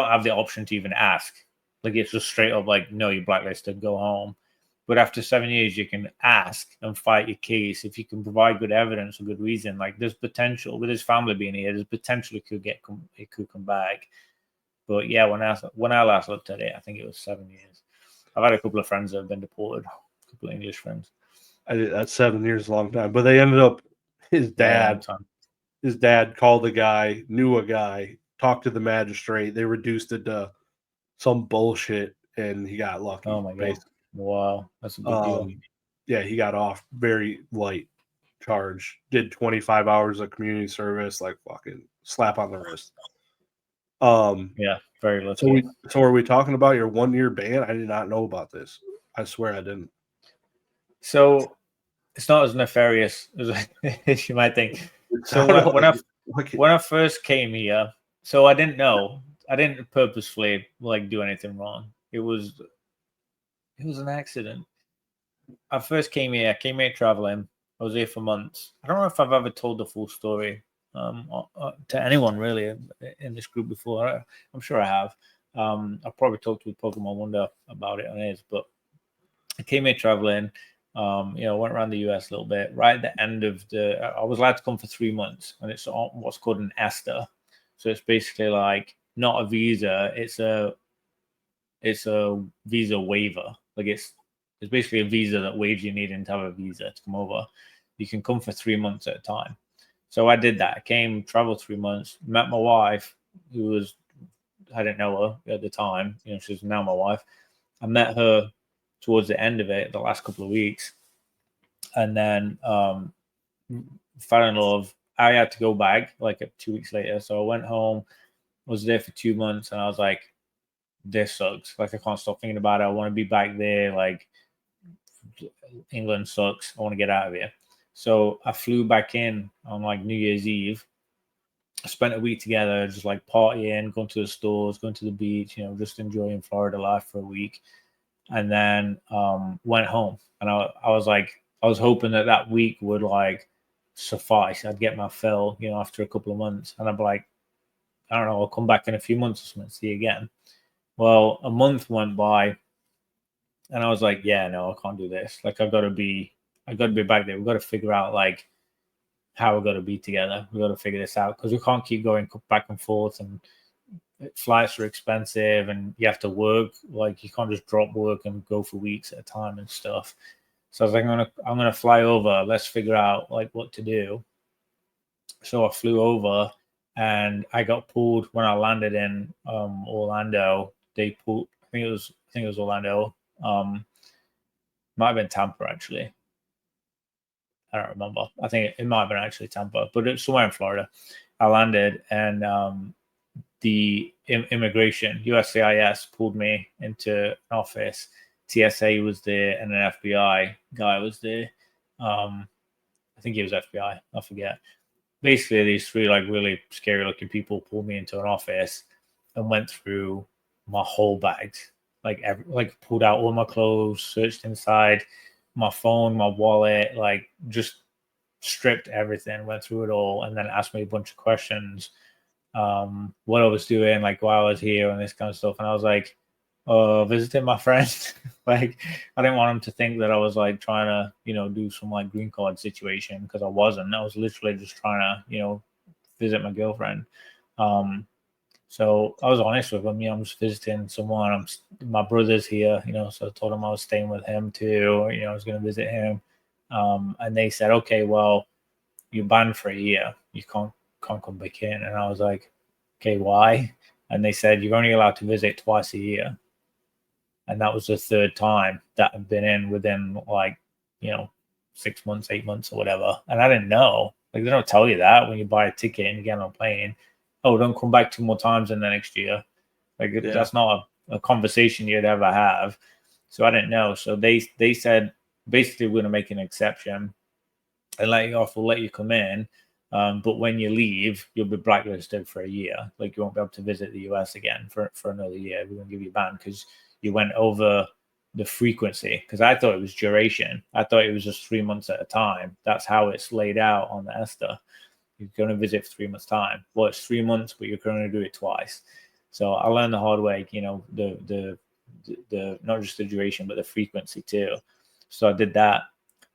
have the option to even ask. Like, it's just straight up like, no, you're blacklisted, go home. But after 7 years, you can ask and fight your case if you can provide good evidence or good reason. Like, there's potential with his family being here. There's potential it could come back. But yeah, when I last looked at it, I think it was 7 years. I've had a couple of friends that have been deported, a couple of English friends. That's 7 years, a long time. But they ended up, his dad called the guy, knew a guy, talked to the magistrate. They reduced it to some bullshit, and he got lucky. Oh my god! Basically. Wow, that's a big deal. Yeah, he got off very light charge. Did 25 hours of community service, like fucking slap on the wrist. Yeah, very lucky. So are we talking about your 1-year ban? I did not know about this. I swear I didn't. So it's not as nefarious as you might think. So when I first came here, so I didn't know. I didn't purposefully like do anything wrong. It was an accident. I first came here traveling. I was here for months. I don't know if I've ever told the full story to anyone really in this group before. I'm sure I have. I've probably talked with Pokemon Wonder about it on his, but I came here traveling. Went around the US a little bit. Right at the end of I was allowed to come for 3 months, and it's what's called an ESTA. So it's basically like not a visa. It's a visa waiver. Like it's basically a visa that waives you needing to have a visa to come over. You can come for 3 months at a time. So I did that. I came, traveled 3 months, met my wife, I didn't know her at the time. She's now my wife. I met her towards the end of it, the last couple of weeks, and then fell in love. I had to go back like 2 weeks later. So I went home, was there for 2 months, and I was like, this sucks. Like, I can't stop thinking about it. I want to be back there. Like, England sucks. I want to get out of here. So I flew back in on like New Year's Eve. I spent a week together, just like partying, going to the stores, going to the beach, just enjoying Florida life for a week. And then went home. And I was like, I was hoping that week would like suffice. I'd get my fill, after a couple of months. And I'd be like, I don't know, I'll come back in a few months or something, see you again. Well, a month went by, and I was like, yeah, no, I can't do this. Like, I got to be back there. We've got to figure out like how we're going to be together. We've got to figure this out because we can't keep going back and forth, and flights are expensive, and you have to work. Like, you can't just drop work and go for weeks at a time and stuff. So I was like, I'm gonna fly over. Let's figure out like what to do. So I flew over, and I got pulled when I landed in Orlando. They pulled. I think it was Orlando. Might have been Tampa, actually. I don't remember. I think it might have been actually Tampa, but it's somewhere in Florida. I landed, and the immigration, USCIS, pulled me into an office. TSA was there, and an FBI guy was there. I think he was FBI. I forget. Basically, these three like really scary-looking people pulled me into an office and went through my whole bag, like pulled out all my clothes, searched inside, my phone, my wallet, like just stripped everything, went through it all, and then asked me a bunch of questions, what I was doing, like why I was here and this kind of stuff. And I was like, visiting my friend. Like, I didn't want him to think that I was like trying to, do some like green card situation, because I wasn't. I was literally just trying to, visit my girlfriend. So I was honest with him. I'm just visiting someone. My brother's here, so I told him I was staying with him too. I was going to visit him. And they said, okay, well, you're banned for a year. You can't come back in. And I was like, okay, why? And they said, you're only allowed to visit twice a year. And that was the third time that I've been in within 6 months, 8 months or whatever. And I didn't know. Like, they don't tell you that when you buy a ticket and you get on a plane. Oh, don't come back 2 more times in the next year. Like, that's not a conversation you'd ever have. So I didn't know. So they said, basically, we're going to make an exception and let you off. We'll let you come in. But when you leave, you'll be blacklisted for a year. Like, you won't be able to visit the US again for another year. We're going to give you a ban because you went over the frequency. Because I thought it was duration. I thought it was just 3 months at a time. That's how it's laid out on the ESTA. You're going to visit for 3 months' time. Well, it's 3 months, but you're going to do it twice. So I learned the hard way, the not just the duration, but the frequency too. So I did that.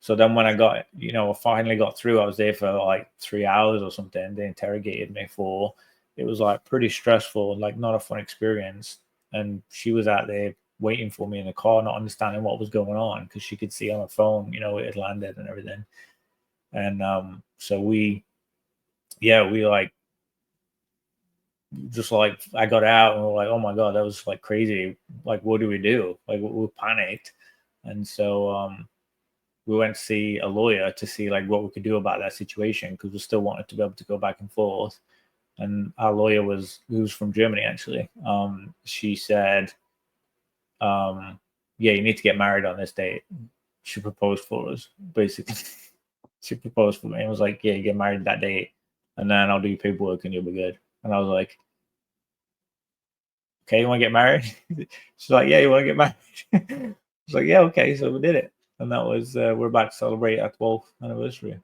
So then when I got, I finally got through, I was there for like 3 hours or something. They interrogated me for, it was like pretty stressful, like not a fun experience. And she was out there waiting for me in the car, not understanding what was going on because she could see on her phone, it had landed and everything. And so we like, just like I got out and we're like, oh my God, that was like crazy. Like, what do we do? Like, we panicked. And so we went to see a lawyer to see like what we could do about that situation because we still wanted to be able to go back and forth. And our lawyer who was from Germany actually. She said, yeah, you need to get married on this date. She proposed for us, basically. She proposed for me and was like, yeah, you get married that date and then I'll do your paperwork and you'll be good. And I was like, okay, you want to get married? She's like, yeah, you want to get married? I was like, yeah, okay. So we did it. And that was, we're about to celebrate our 12th anniversary.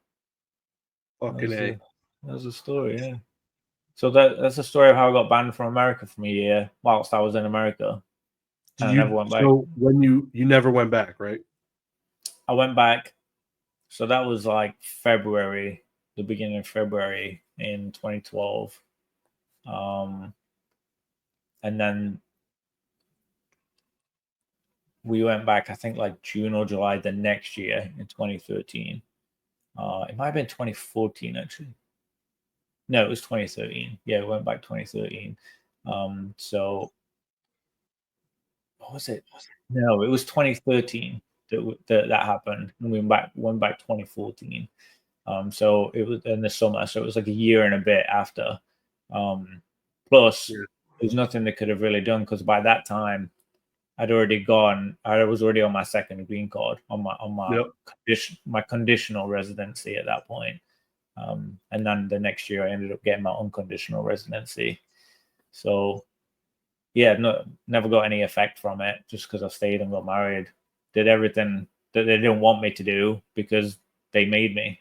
Fucking that was the story, yeah. So that's the story of how I got banned from America from a year whilst I was in America. And I never went back. So when you never went back, right? I went back. So that was like February, the beginning of February in 2012. And then we went back, I think like June or July the next year in 2013. It might have been 2014 actually. No, it was 2013. Yeah, we went back 2013. So what was it? No, it was 2013 that happened, and we went back 2014. So it was in the summer, so it was like a year and a bit after. Plus, there's nothing they could have really done because by that time, I was already on my second green card on my my conditional residency at that point. And then the next year I ended up getting my unconditional residency. So yeah, never got any effect from it just because I stayed and got married. Did everything that they didn't want me to do because they made me.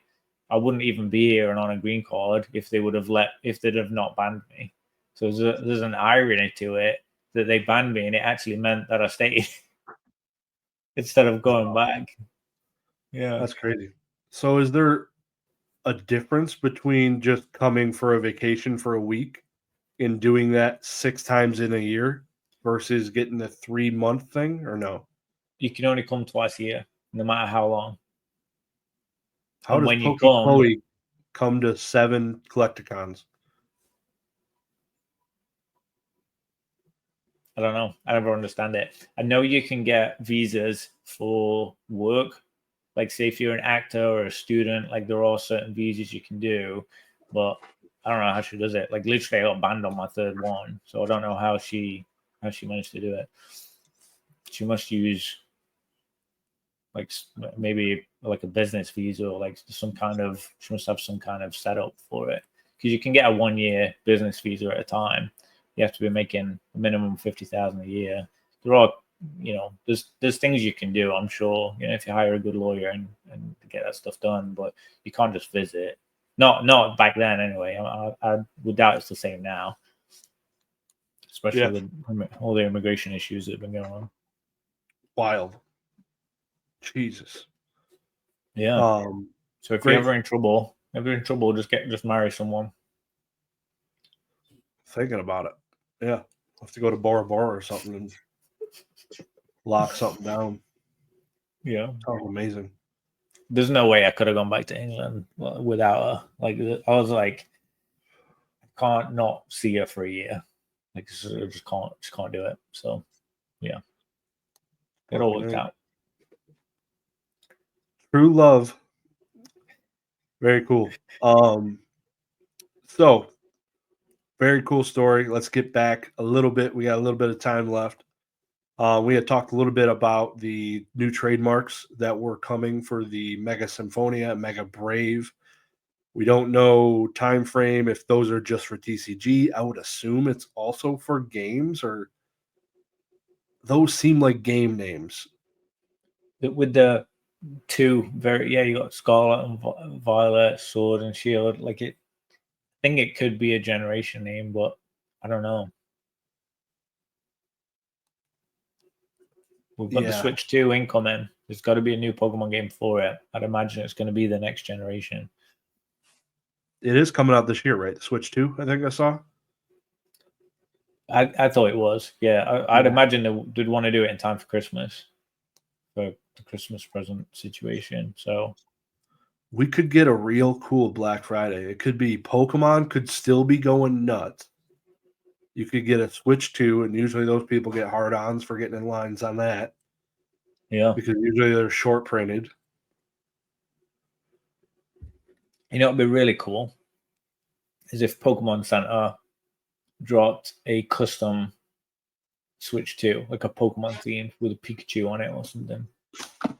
I wouldn't even be here and on a green card if they'd have not banned me. So there's an irony to it that they banned me and it actually meant that I stayed instead of going back. Yeah. That's crazy. So is there a difference between just coming for a vacation for a week and doing that 6 times in a year versus getting the 3-month thing, or no? You can only come twice a year, no matter how long. How does Pokey Chloe come to 7 Collecticons? I don't know. I never understand it. I know you can get visas for work. Like, say if you're an actor or a student, like there are certain visas you can do, but I don't know how she does it. Like, literally, I got banned on my third one, so I don't know how she managed to do it. She must use like maybe like a business visa or like she must have some kind of setup for it because you can get a 1-year business visa at a time. You have to be making a minimum 50,000 a year. There are, there's things you can do. I'm sure, if you hire a good lawyer and get that stuff done, but you can't just visit. Not back then anyway. I would doubt it's the same now, especially with all the immigration issues that have been going on. Wild. Jesus. Yeah. So if you're ever in trouble, just marry someone. Thinking about it. Yeah. I'll have to go to Bora Bora or something and lock something down. Yeah. Oh, amazing. There's no way I could have gone back to England without her. Like, I was like, can't not see her for a year. Like, I just can't do it. So, yeah, it all worked out. True love. Very cool. So very cool story. Let's get back a little bit. We got a little bit of time left. We had talked a little bit about the new trademarks that were coming for the Mega Symphonia, Mega Brave. We don't know time frame if those are just for TCG. I would assume it's also for games, or those seem like game names. With the two you got Scarlet and Violet, Sword and Shield. Like it, I think it could be a generation name, but I don't know. We've got the Switch 2 incoming. There's got to be a new Pokemon game for it. I'd imagine it's going to be the next generation. It is coming out this year, right? The Switch 2, I think I saw. I thought it was. Yeah, I'd imagine they'd want to do it in time for Christmas, for the Christmas present situation. So we could get a real cool Black Friday. It could be Pokemon could still be going nuts. You could get a Switch 2, and usually those people get hard-ons for getting in lines on that. Yeah. Because usually they're short printed. You know what would be really cool is if Pokemon Center dropped a custom Switch 2, like a Pokemon theme with a Pikachu on it or something.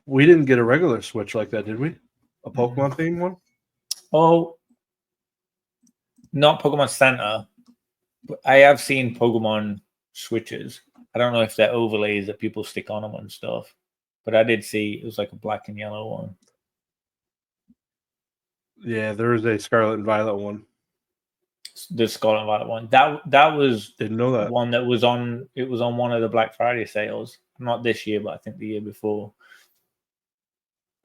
We didn't get a regular Switch like that, did we? A Pokemon themed one? Oh, not Pokemon Center. But I have seen Pokemon Switches. I don't know if they're overlays that people stick on them and stuff, but I did see it was like a black and yellow one. Yeah, there is a Scarlet and Violet one. The Scarlet and Violet one. That was didn't know that one that was on. It was on one of the Black Friday sales. Not this year, but I think the year before.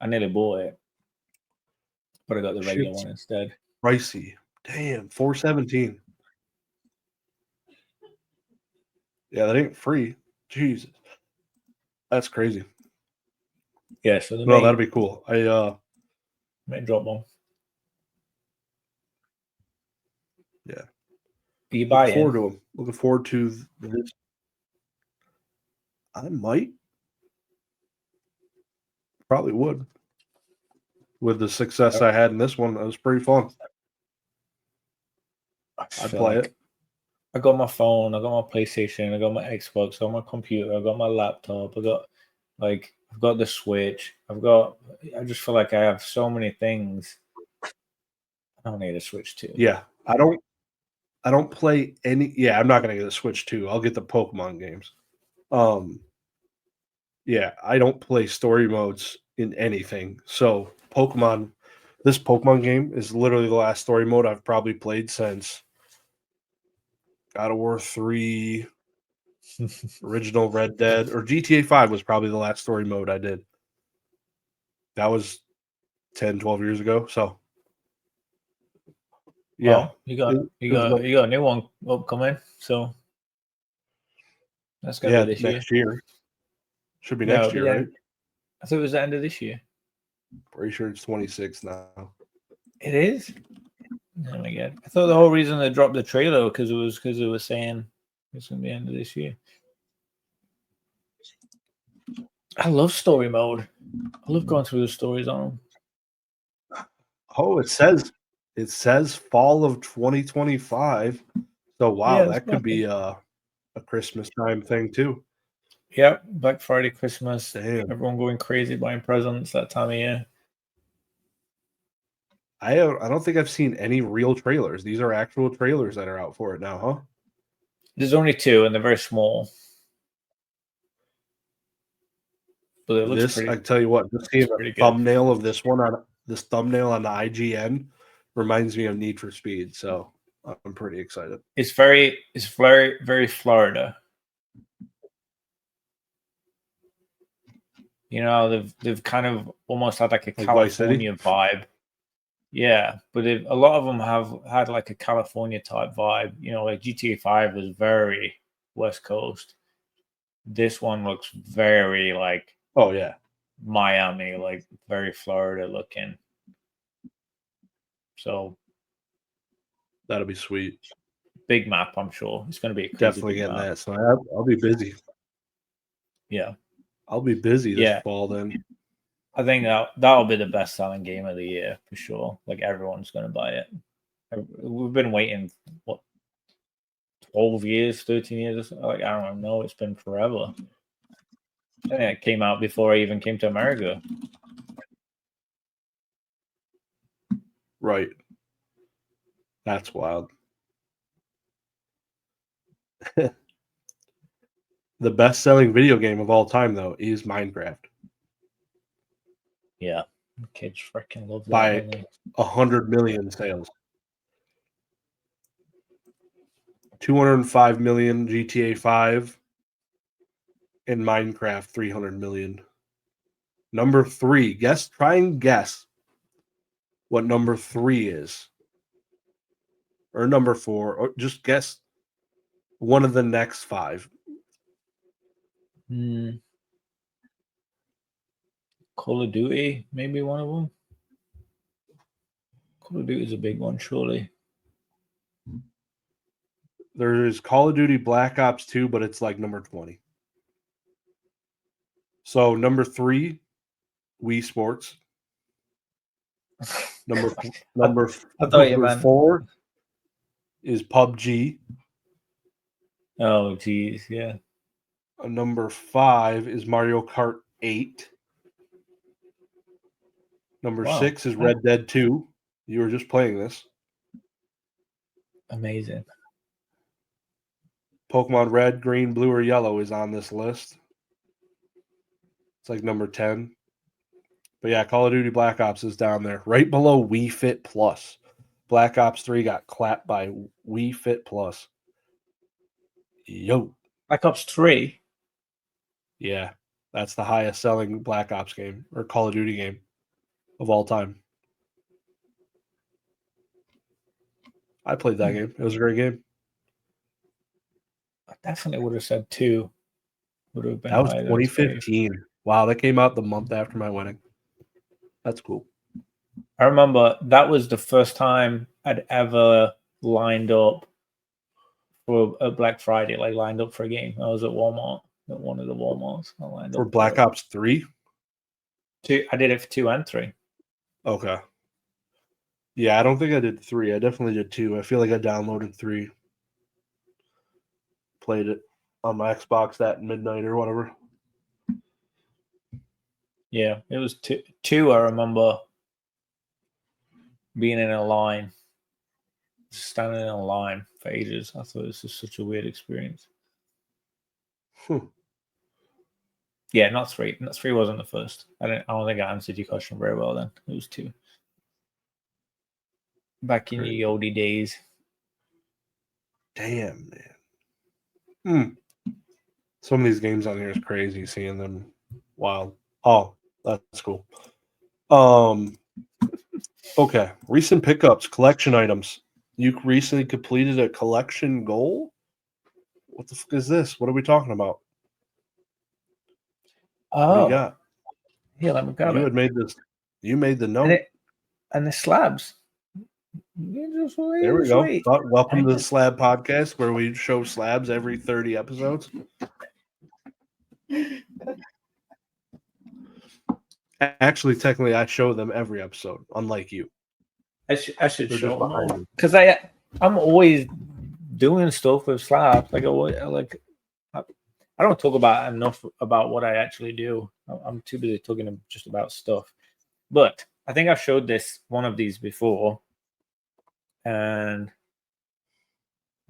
I nearly bought it, but I got the regular one instead. Pricey. Damn, $417. Yeah, that ain't free. Jesus, that's crazy. Yeah, so that'll be cool. Might drop one. Yeah. You buy Looking forward to them. Looking forward to this. I might. Probably would. With the success I had in this one, it was pretty fun. I'd play it. I got my phone, I got my PlayStation, I got my Xbox, I got my computer, I got my laptop, I've got the Switch, I just feel like I have so many things. I don't need a Switch 2. Yeah. I don't play any. Yeah, I'm not gonna get a Switch 2. I'll get the Pokemon games. Yeah, I don't play story modes in anything. So this Pokemon game is literally the last story mode I've probably played since God of War 3, original Red Dead, or GTA 5 was probably the last story mode I did. That was 10, 12 years ago. So yeah. Well, you got a new one upcoming, so that's gonna be this next year. Should be next year, right? I thought it was the end of this year. Pretty sure it's 26 now. It is? Oh my god. I thought the whole reason they dropped the trailer because it was saying it's gonna be the end of this year. I love story mode. I love going through the stories on them. Oh, it says fall of 2025. So wow, that could be a Christmas time thing too. Yeah, Black Friday, Christmas. Damn. Everyone going crazy buying presents that time of year. I don't think I've seen any real trailers. These are actual trailers that are out for it now, huh? There's only 2, and they're very small. But it looks pretty. I tell you what, just seeing a thumbnail of this one on this thumbnail on the IGN reminds me of Need for Speed. So I'm pretty excited. It's very, very Florida. You know, they've kind of almost had like a California vibe. Yeah, but a lot of them have had like a California type vibe. You know, like GTA 5 is very West Coast. This one looks very like Miami, like very Florida looking. So that'll be sweet. big map. I'm sure it's going to be a crazy Definitely big getting map. that. So I'll be busy. Yeah, I'll be busy this fall then. I think that'll be the best selling game of the year for sure. Like everyone's going to buy it. We've been waiting 12 years, 13 years. Like I don't know. It's been forever. I think it came out before I even came to America. Right. That's wild. The best-selling video game of all time, though, is Minecraft. Yeah, kids freaking love that. By Don't they? 100 million sales. 205 million GTA 5 and Minecraft 300 million. Number 3. Try and guess what number 3 is. Or number 4. Or just guess one of the next 5. Call of Duty, maybe one of them. Call of Duty is a big one, surely. There's Call of Duty Black Ops 2, but it's like number 20. So number 3, Wii Sports. Number meant 4 is PUBG. Oh, geez, yeah. Number 5 is Mario Kart 8. Number 6 is Red Dead 2. You were just playing this. Amazing. Pokemon Red, Green, Blue, or Yellow is on this list. It's like number 10. But yeah, Call of Duty Black Ops is down there. Right below Wii Fit Plus. Black Ops 3 got clapped by Wii Fit Plus. Yo. Black Ops 3? Yeah. That's the highest selling Black Ops game or Call of Duty game of all time. I played that game. It was a great game. I definitely would have said 2. Would have been That was higher 2015. Wow, that came out the month after my wedding. That's cool. I remember that was the first time I'd ever lined up for a Black Friday, like lined up for a game. I was at Walmart, at one of the Walmarts. I lined For up Black Ops 3? 2. I did it for 2 and 3. Okay. Yeah, I don't think I did 3. I definitely did 2. I feel like I downloaded 3. Played it on my Xbox that midnight or whatever. Yeah, it was 2. 2, I remember being in a line, standing in a line for ages. I thought this was such a weird experience. Yeah, not 3. 3 wasn't the first. I don't think I answered your question very well then. It was 2. Back in the oldie days. Damn, man. Some of these games on here is crazy seeing them. Wild. Oh, that's cool. Okay. Recent pickups, collection items. You recently completed a collection goal? What the fuck is this? What are we talking about? What do you got? Yeah, let me grab it. You had made this. You made the note. And the slabs. There we go. Welcome to the Slab Podcast, where we show slabs every 30 episodes. Actually, technically, I show them every episode, unlike you. I should show them behind me. because I'm always doing stuff with slabs. I don't talk about enough about what I actually do. I'm too busy talking just about stuff. But I think I've showed one of these before, and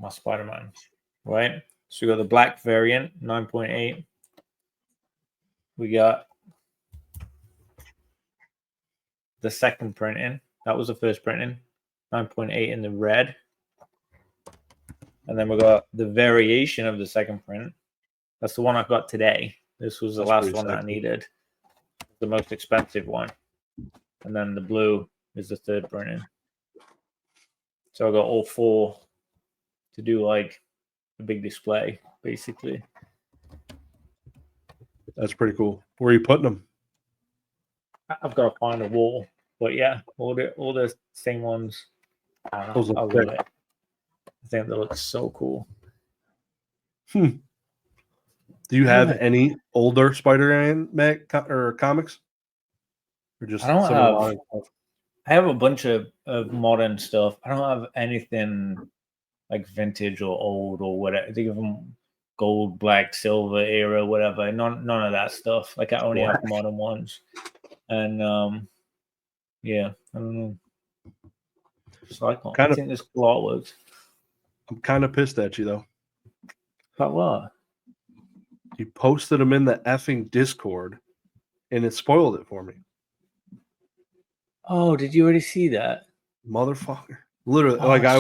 my Spider-Man, right? So we got the black variant, 9.8. We got the second printing. That was the first printing, 9.8 in the red. And then we got the variation of the second print. That's the one I got today. This was the last one that I needed. The most expensive one. And then the blue is the third printing. So I got all 4 to do like a big display, basically. That's pretty cool. Where are you putting them? I've got to find a wall. But yeah, all the same ones. I love it. I think that looks so cool. Do you have any older Spider-Man or comics? Or just I don't some have. modern stuff? I have a bunch of modern stuff. I don't have anything like vintage or old or whatever. I think of them gold, black, silver era, whatever. None of that stuff. Like I only have modern ones. And yeah, I don't know. So I think this cool artwork. I'm kind of pissed at you though. About what? You posted them in the effing Discord, and it spoiled it for me. Oh, did you already see that? Motherfucker. Literally, Oh, like I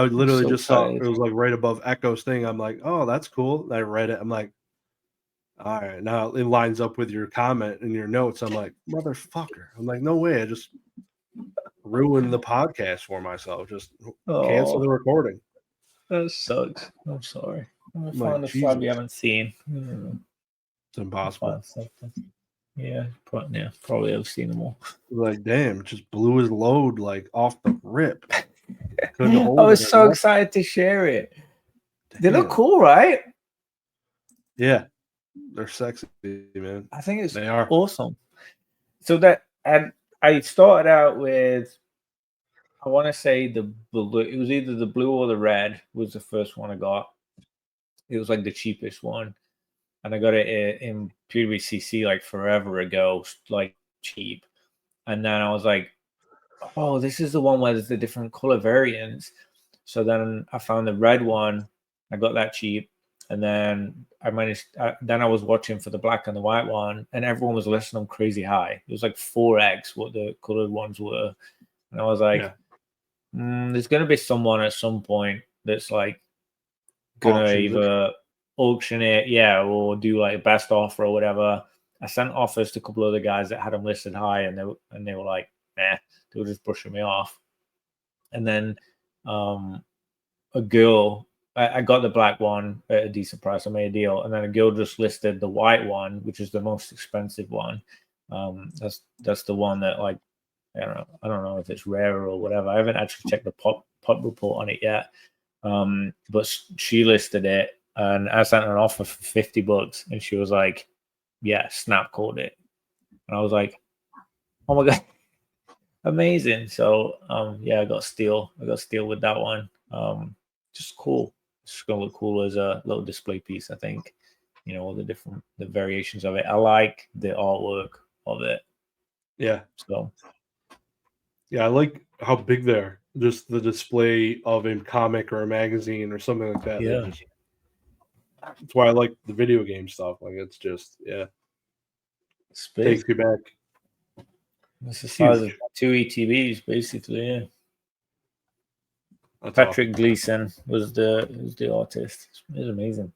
literally so just saw excited. it was like right above Echo's thing. I'm like, oh, that's cool. And I read it. I'm like, all right, now it lines up with your comment and your notes. I'm like, motherfucker. I'm like, no way. I just ruined the podcast for myself. Just cancel the recording. That sucks. I'm sorry. I'm gonna Like, find the Jesus. slab you haven't seen. It's impossible. Yeah, probably have seen them all. Like, damn, it just blew his load like off the rip. I was so excited to share it. Damn. They look cool, right? Yeah, they're sexy, man. I think they are awesome. So that and I started out with, I want to say the blue. It was either the blue or the red was the first one I got. It was like the cheapest one, and I got it in PWCC like forever ago, like cheap. And then I was like, oh, this is the one where there's the different color variants. So then I found the red one. I got that cheap. And then then I was watching for the black and the white one, and everyone was listing them crazy high. It was like 4x what the colored ones were. And I was like, there's going to be someone at some point that's like going to either auction it, or do like best offer or whatever. I sent offers to a couple of other guys that had them listed high, and they were like, nah, they were just brushing me off. And then a girl, I got the black one at a decent price. I made a deal, and then a girl just listed the white one, which is the most expensive one. That's the one that, like, I don't know if it's rarer or whatever. I haven't actually checked the pop report on it yet. But she listed it, and I sent an offer for $50, and she was like, "Yeah, snap called it," and I was like, "Oh my god, amazing!" So, I got steel. With that one. Just cool. It's just gonna look cool as a little display piece. I think, all the variations of it. I like the artwork of it. Yeah. So. Yeah, I like how big they're. Just the display of a comic or a magazine or something like that. Yeah. That's why I like the video game stuff. Like, it's just, takes you back. It's the size of 2 ETBs, basically, yeah. That's Patrick awesome. Gleason was the artist. It was amazing.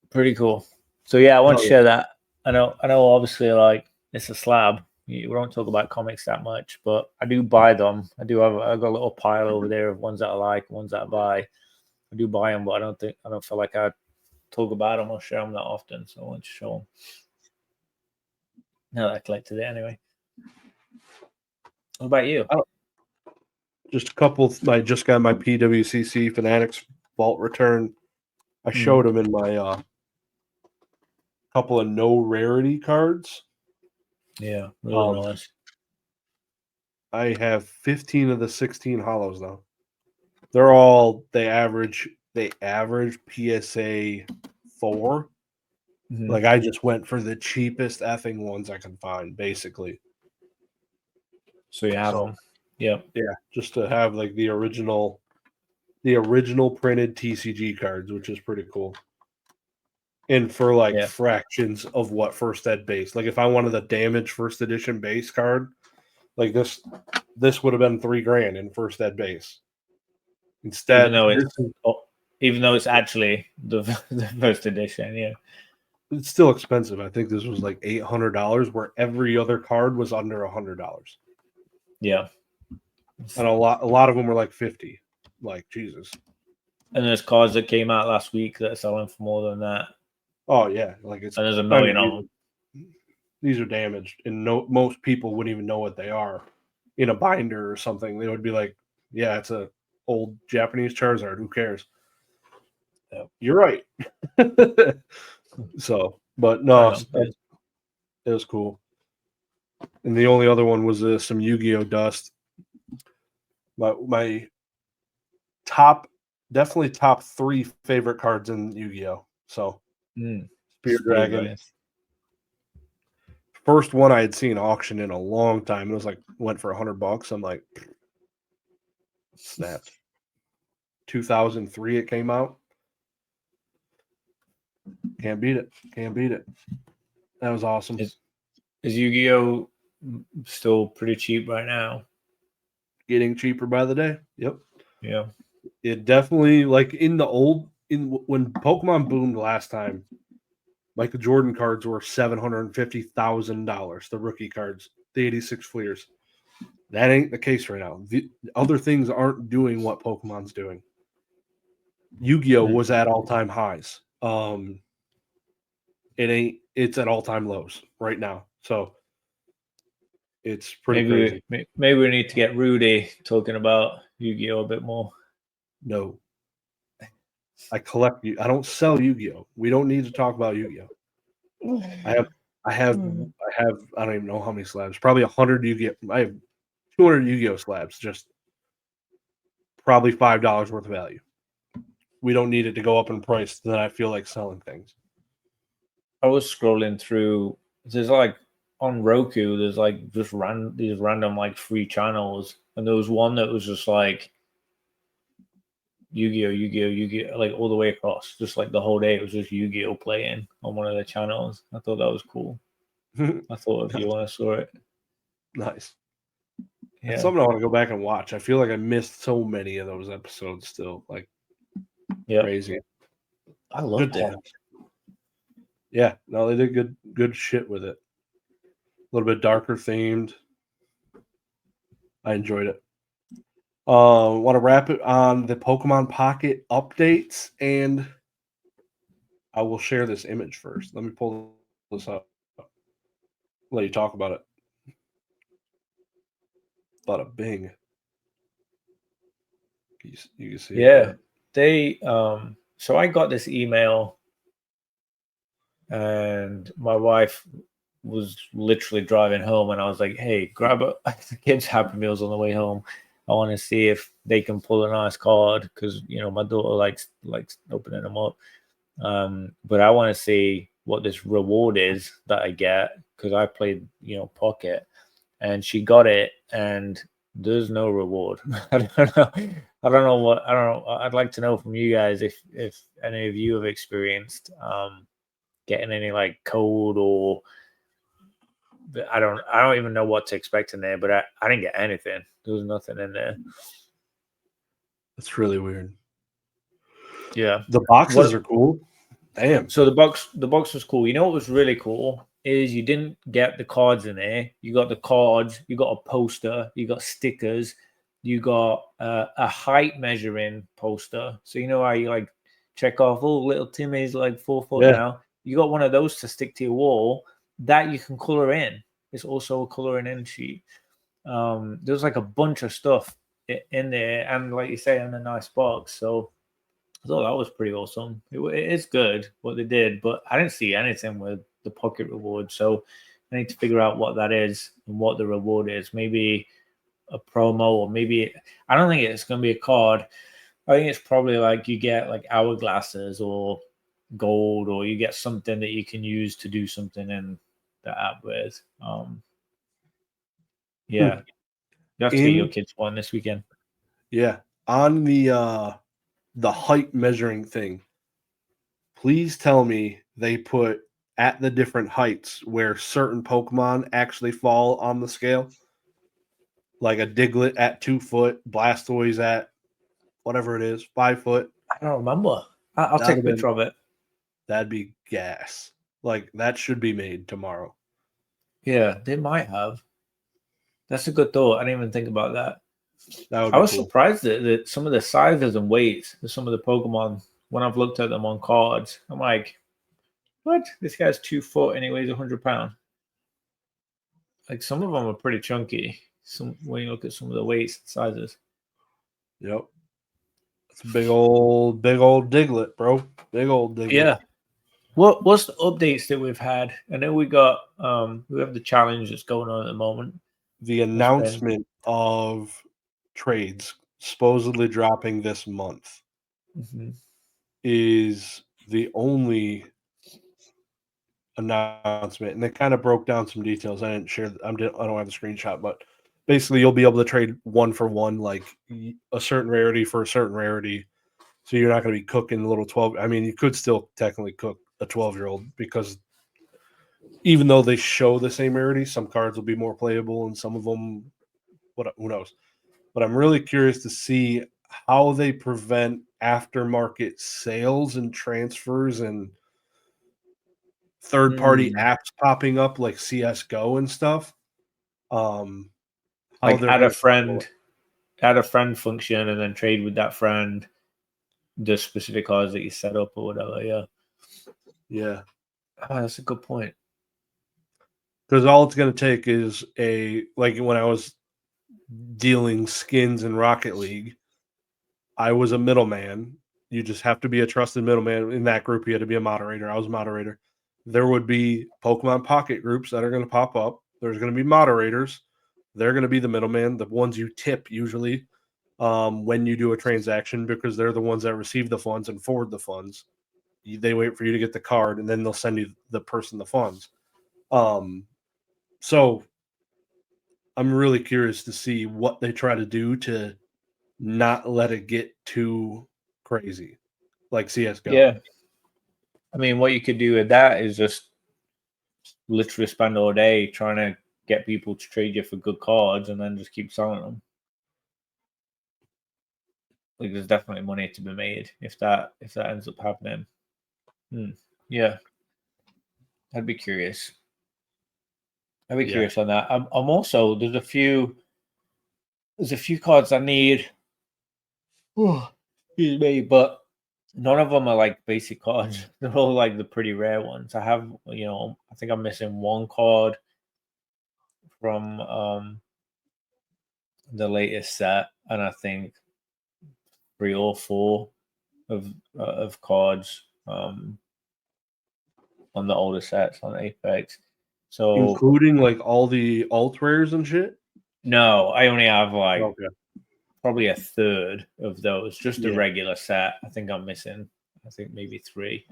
Pretty cool. So yeah, I want to share that. I know obviously, like, it's a slab. We don't talk about comics that much, but I do buy them. I've got a little pile over there of ones that I like, ones that I buy. I do buy them, but I don't feel like I talk about them or share them that often. So I want to show them. Now that I collected it anyway. What about you? Just a couple. I just got my PWCC Fanatics Vault return. I showed them in my couple of no rarity cards. Yeah, really nice. I have 15 of the 16 hollows now. They average PSA 4. Mm-hmm. Like, I just went for the cheapest effing ones I can find, basically. So you have them. Yeah. Yeah, just to have like the original printed TCG cards, which is pretty cool. And for like fractions of what first ed base. Like, if I wanted a damaged first edition base card, like this would have been $3,000 in first ed base. Instead, even though it's actually the first edition, yeah. It's still expensive. I think this was like $800, where every other card was under $100. Yeah. And a lot of them were like 50. Like, Jesus. And there's cards that came out last week that are selling for more than that. Oh yeah, like and there's a million of them. These are damaged, and most people wouldn't even know what they are. in a binder or something, they would be like, yeah, it's a old Japanese Charizard. Who cares? Yep. You're right. So, but I no, love it. it was cool. And the only other one was some Yu-Gi-Oh dust. My definitely top 3 favorite cards in Yu-Gi-Oh. So Spear Dragon. Dragons. First one I had seen auction in a long time. It was like went for $100. I'm like, snaps. 2003 it came out. Can't beat it. Can't beat it. That was awesome. Is Yu-Gi-Oh still pretty cheap right now? Getting cheaper by the day. Yep. Yeah. It definitely, like when Pokemon boomed last time, Michael Jordan cards were $750,000. The rookie cards, the 86 Fleers. That ain't the case right now. The other things aren't doing what Pokemon's doing. Yu-Gi-Oh was at all-time highs. It's at all-time lows right now. So it's pretty crazy. Maybe we need to get Rudy talking about Yu-Gi-Oh a bit more. No. I collect you. I don't sell Yu-Gi-Oh. We don't need to talk about Yu-Gi-Oh. I have I don't even know how many slabs. Probably 100 Yu-Gi-Oh. I have 200 Yu-Gi-Oh slabs, just probably $5 worth of value. We don't need it to go up in price. Then I feel like selling things. I was scrolling through. There's like on Roku. There's like just these random like free channels, and there was one that was just like Yu-Gi-Oh, like all the way across, just like the whole day. It was just Yu-Gi-Oh playing on one of the channels. I thought that was cool. I thought if you want to saw it, nice. Yeah. It's something I want to go back and watch. I feel like I missed so many of those episodes still. Like crazy. I loved it. Yeah, no, they did good shit with it. A little bit darker themed. I enjoyed it. Want to wrap it on the Pokemon Pocket updates, and I will share this image first. Let me pull this up. Let you talk about it. Bada bing. You can see it. Yeah. They so I got this email, and my wife was literally driving home, and I was like, hey, grab the kids Happy Meals on the way home. I want to see if they can pull a nice card, because my daughter likes opening them up. But I want to see what this reward is that I get, because I played Pocket, and she got it, and there's no reward. I don't know. I'd like to know from you guys if any of you have experienced getting any like code, or I don't even know what to expect in there, but I didn't get anything. There was nothing in there. That's really weird. Yeah. The boxes are cool. Damn. So the box was cool. You know what was really cool is you didn't get the cards in there. You got the cards, you got a poster, you got stickers, you got a height measuring poster. So you know how you like check off, oh, little Timmy's like 4 foot now. You got one of those to stick to your wall that you can color in. It's also a coloring in sheet. There's like a bunch of stuff in there, and like you say, in a nice box. So I thought that was pretty awesome. It is good what they did, but I didn't see anything with the pocket reward. So I need to figure out what that is and what the reward is. Maybe a promo, or maybe I don't think it's going to be a card. I think it's probably like you get like hourglasses or gold, or you get something that you can use to do something in the app with. Yeah, you have to get your kids one this weekend. Yeah, on the height measuring thing, please tell me they put at the different heights where certain Pokemon actually fall on the scale. Like a Diglett at 2 foot, Blastoise at whatever it is, 5 foot. I don't remember. I'll take a picture of it. That'd be gas. Like, that should be made tomorrow. Yeah, they might have. That's a good thought. I didn't even think about that. I was surprised that some of the sizes and weights of some of the Pokemon, when I've looked at them on cards, I'm like, what? This guy's 2 foot and he weighs 100 pounds. Like, some of them are pretty chunky. when you look at some of the weights and sizes. Yep. It's a big old Diglett, bro. Big old Diglett. Yeah. What's the updates that we've had? I know we have the challenge that's going on at the moment. The announcement of trades supposedly dropping this month is the only announcement, and it kind of broke down some details. I didn't share. I don't have the screenshot, but basically, you'll be able to trade 1-for-1, like a certain rarity for a certain rarity. So you're not going to be cooking a little 12. I mean, you could still technically cook a 12-year-old because even though they show the same rarity, some cards will be more playable, and some of them, who knows? But I'm really curious to see how they prevent aftermarket sales and transfers and third-party apps popping up like CS:GO and stuff. Like add a friend function and then trade with that friend the specific cards that you set up or whatever. Yeah. Oh, that's a good point. Because all it's going to take is like when I was dealing skins in Rocket League, I was a middleman. You just have to be a trusted middleman. In that group, you had to be a moderator. I was a moderator. There would be Pokemon Pocket groups that are going to pop up. There's going to be moderators. They're going to be the middleman, the ones you tip usually when you do a transaction, because they're the ones that receive the funds and forward the funds. They wait for you to get the card, and then they'll send you the person the funds. So I'm really curious to see what they try to do to not let it get too crazy, like CS:GO. Yeah. I mean, what you could do with that is just literally spend all day trying to get people to trade you for good cards and then just keep selling them. Like, there's definitely money to be made if that ends up happening. Yeah, I'd be curious. Curious on that. I'm also there's a few cards I need. Excuse me, but none of them are like basic cards. They're all like the pretty rare ones. I have, I think I'm missing one card from the latest set, and I think 3 or 4 of cards on the older sets on Apex. So including like all the alt rares and shit. No, I only have like probably a third of those. Just the regular set. I think I'm missing. I think maybe 3.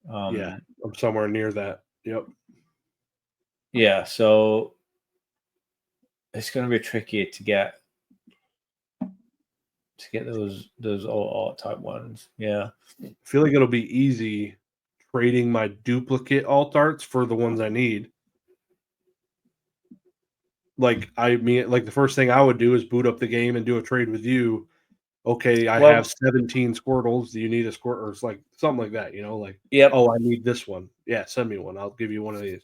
Yeah, I'm somewhere near that. Yep. Yeah, so it's going to be tricky to get those alt type ones. Yeah, I feel like it'll be easy trading my duplicate alt arts for the ones I need. Like the first thing I would do is boot up the game and do a trade with you. Okay, I have 17 Squirtles. Do you need a Squirtle? Or it's like something like that, like, oh, I need this one. Yeah, send me one. I'll give you one of these.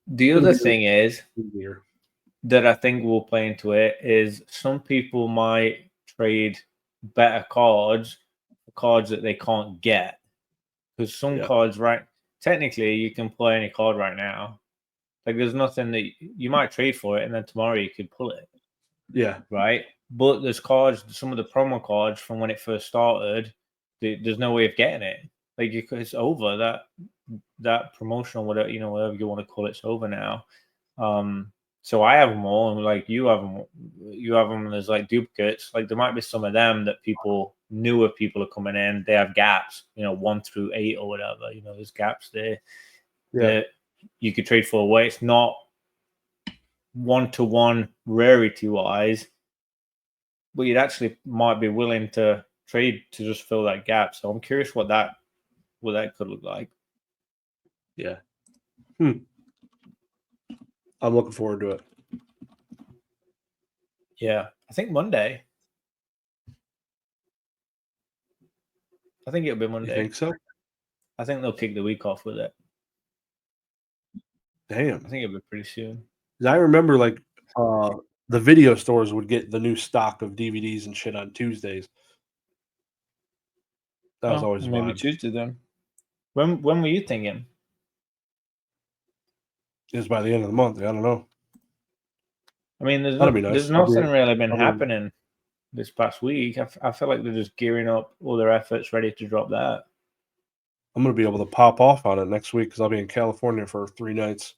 The other thing is that I think will play into it is some people might trade better cards for cards that they can't get. Because some cards, right, technically you can play any card right now. Like there's nothing that you might trade for it and then tomorrow you could pull it. Yeah. Right? But there's cards, some of the promo cards from when it first started, there's no way of getting it. Like it's over. That promotional, whatever you want to call it's over now. So I have them all, and like you have them as like duplicates. Like there might be some of them that newer people are coming in. They have gaps, 1 through 8 or whatever. There's gaps there that you could trade for away. It's not 1-to-1 rarity wise, but you'd actually might be willing to trade to just fill that gap. So I'm curious what that could look like. Yeah. I'm looking forward to it. Yeah. I think Monday. I think it'll be Monday. You think so? I think they'll kick the week off with it. Damn. I think it'll be pretty soon. I remember like the video stores would get the new stock of DVDs and shit on Tuesdays. That was always maybe vibe. Tuesday then. When were you thinking? It was by the end of the month. I don't know. I mean, there's That'd be nice. there's nothing really been I'll be- happening this past week. I feel like they're just gearing up all their efforts, ready to drop that. I'm gonna be able to pop off on it next week because I'll be in California for 3 nights.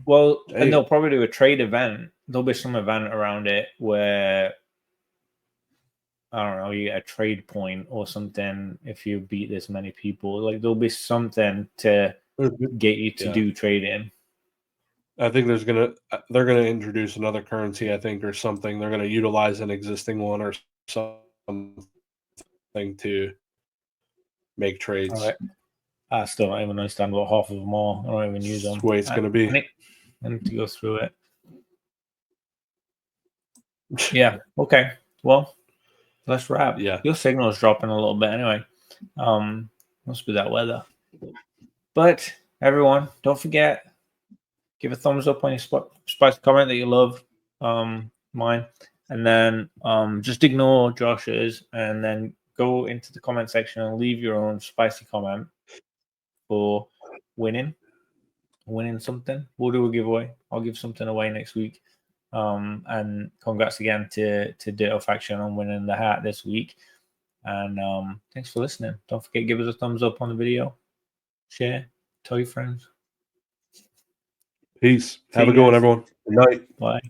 Well, Hey. and they'll probably do a trade event. There'll be some event around it where, I don't know, you get a trade point or something if you beat this many people. Like, there'll be something to get you to do trading. I think they're gonna introduce another currency, I think, or something. They're gonna utilize an existing one or something to make trades. All right. I still don't even understand what half of them are. I don't even use them. That's the way it's gonna be. I need to go through it. Yeah. Okay. Well, let's wrap. Yeah. Your signal's dropping a little bit anyway. Must be that weather. But everyone, don't forget, give a thumbs up on your spicy comment that you love mine, and then just ignore Josh's, and then go into the comment section and leave your own spicy comment for winning something. We'll do a giveaway. I'll give something away next week. And congrats again to Ditto Faction on winning the hat this week. And thanks for listening. Don't forget, give us a thumbs up on the video, share, tell your friends. Peace. See Have a you good one, guys. everyone. Good night. Bye.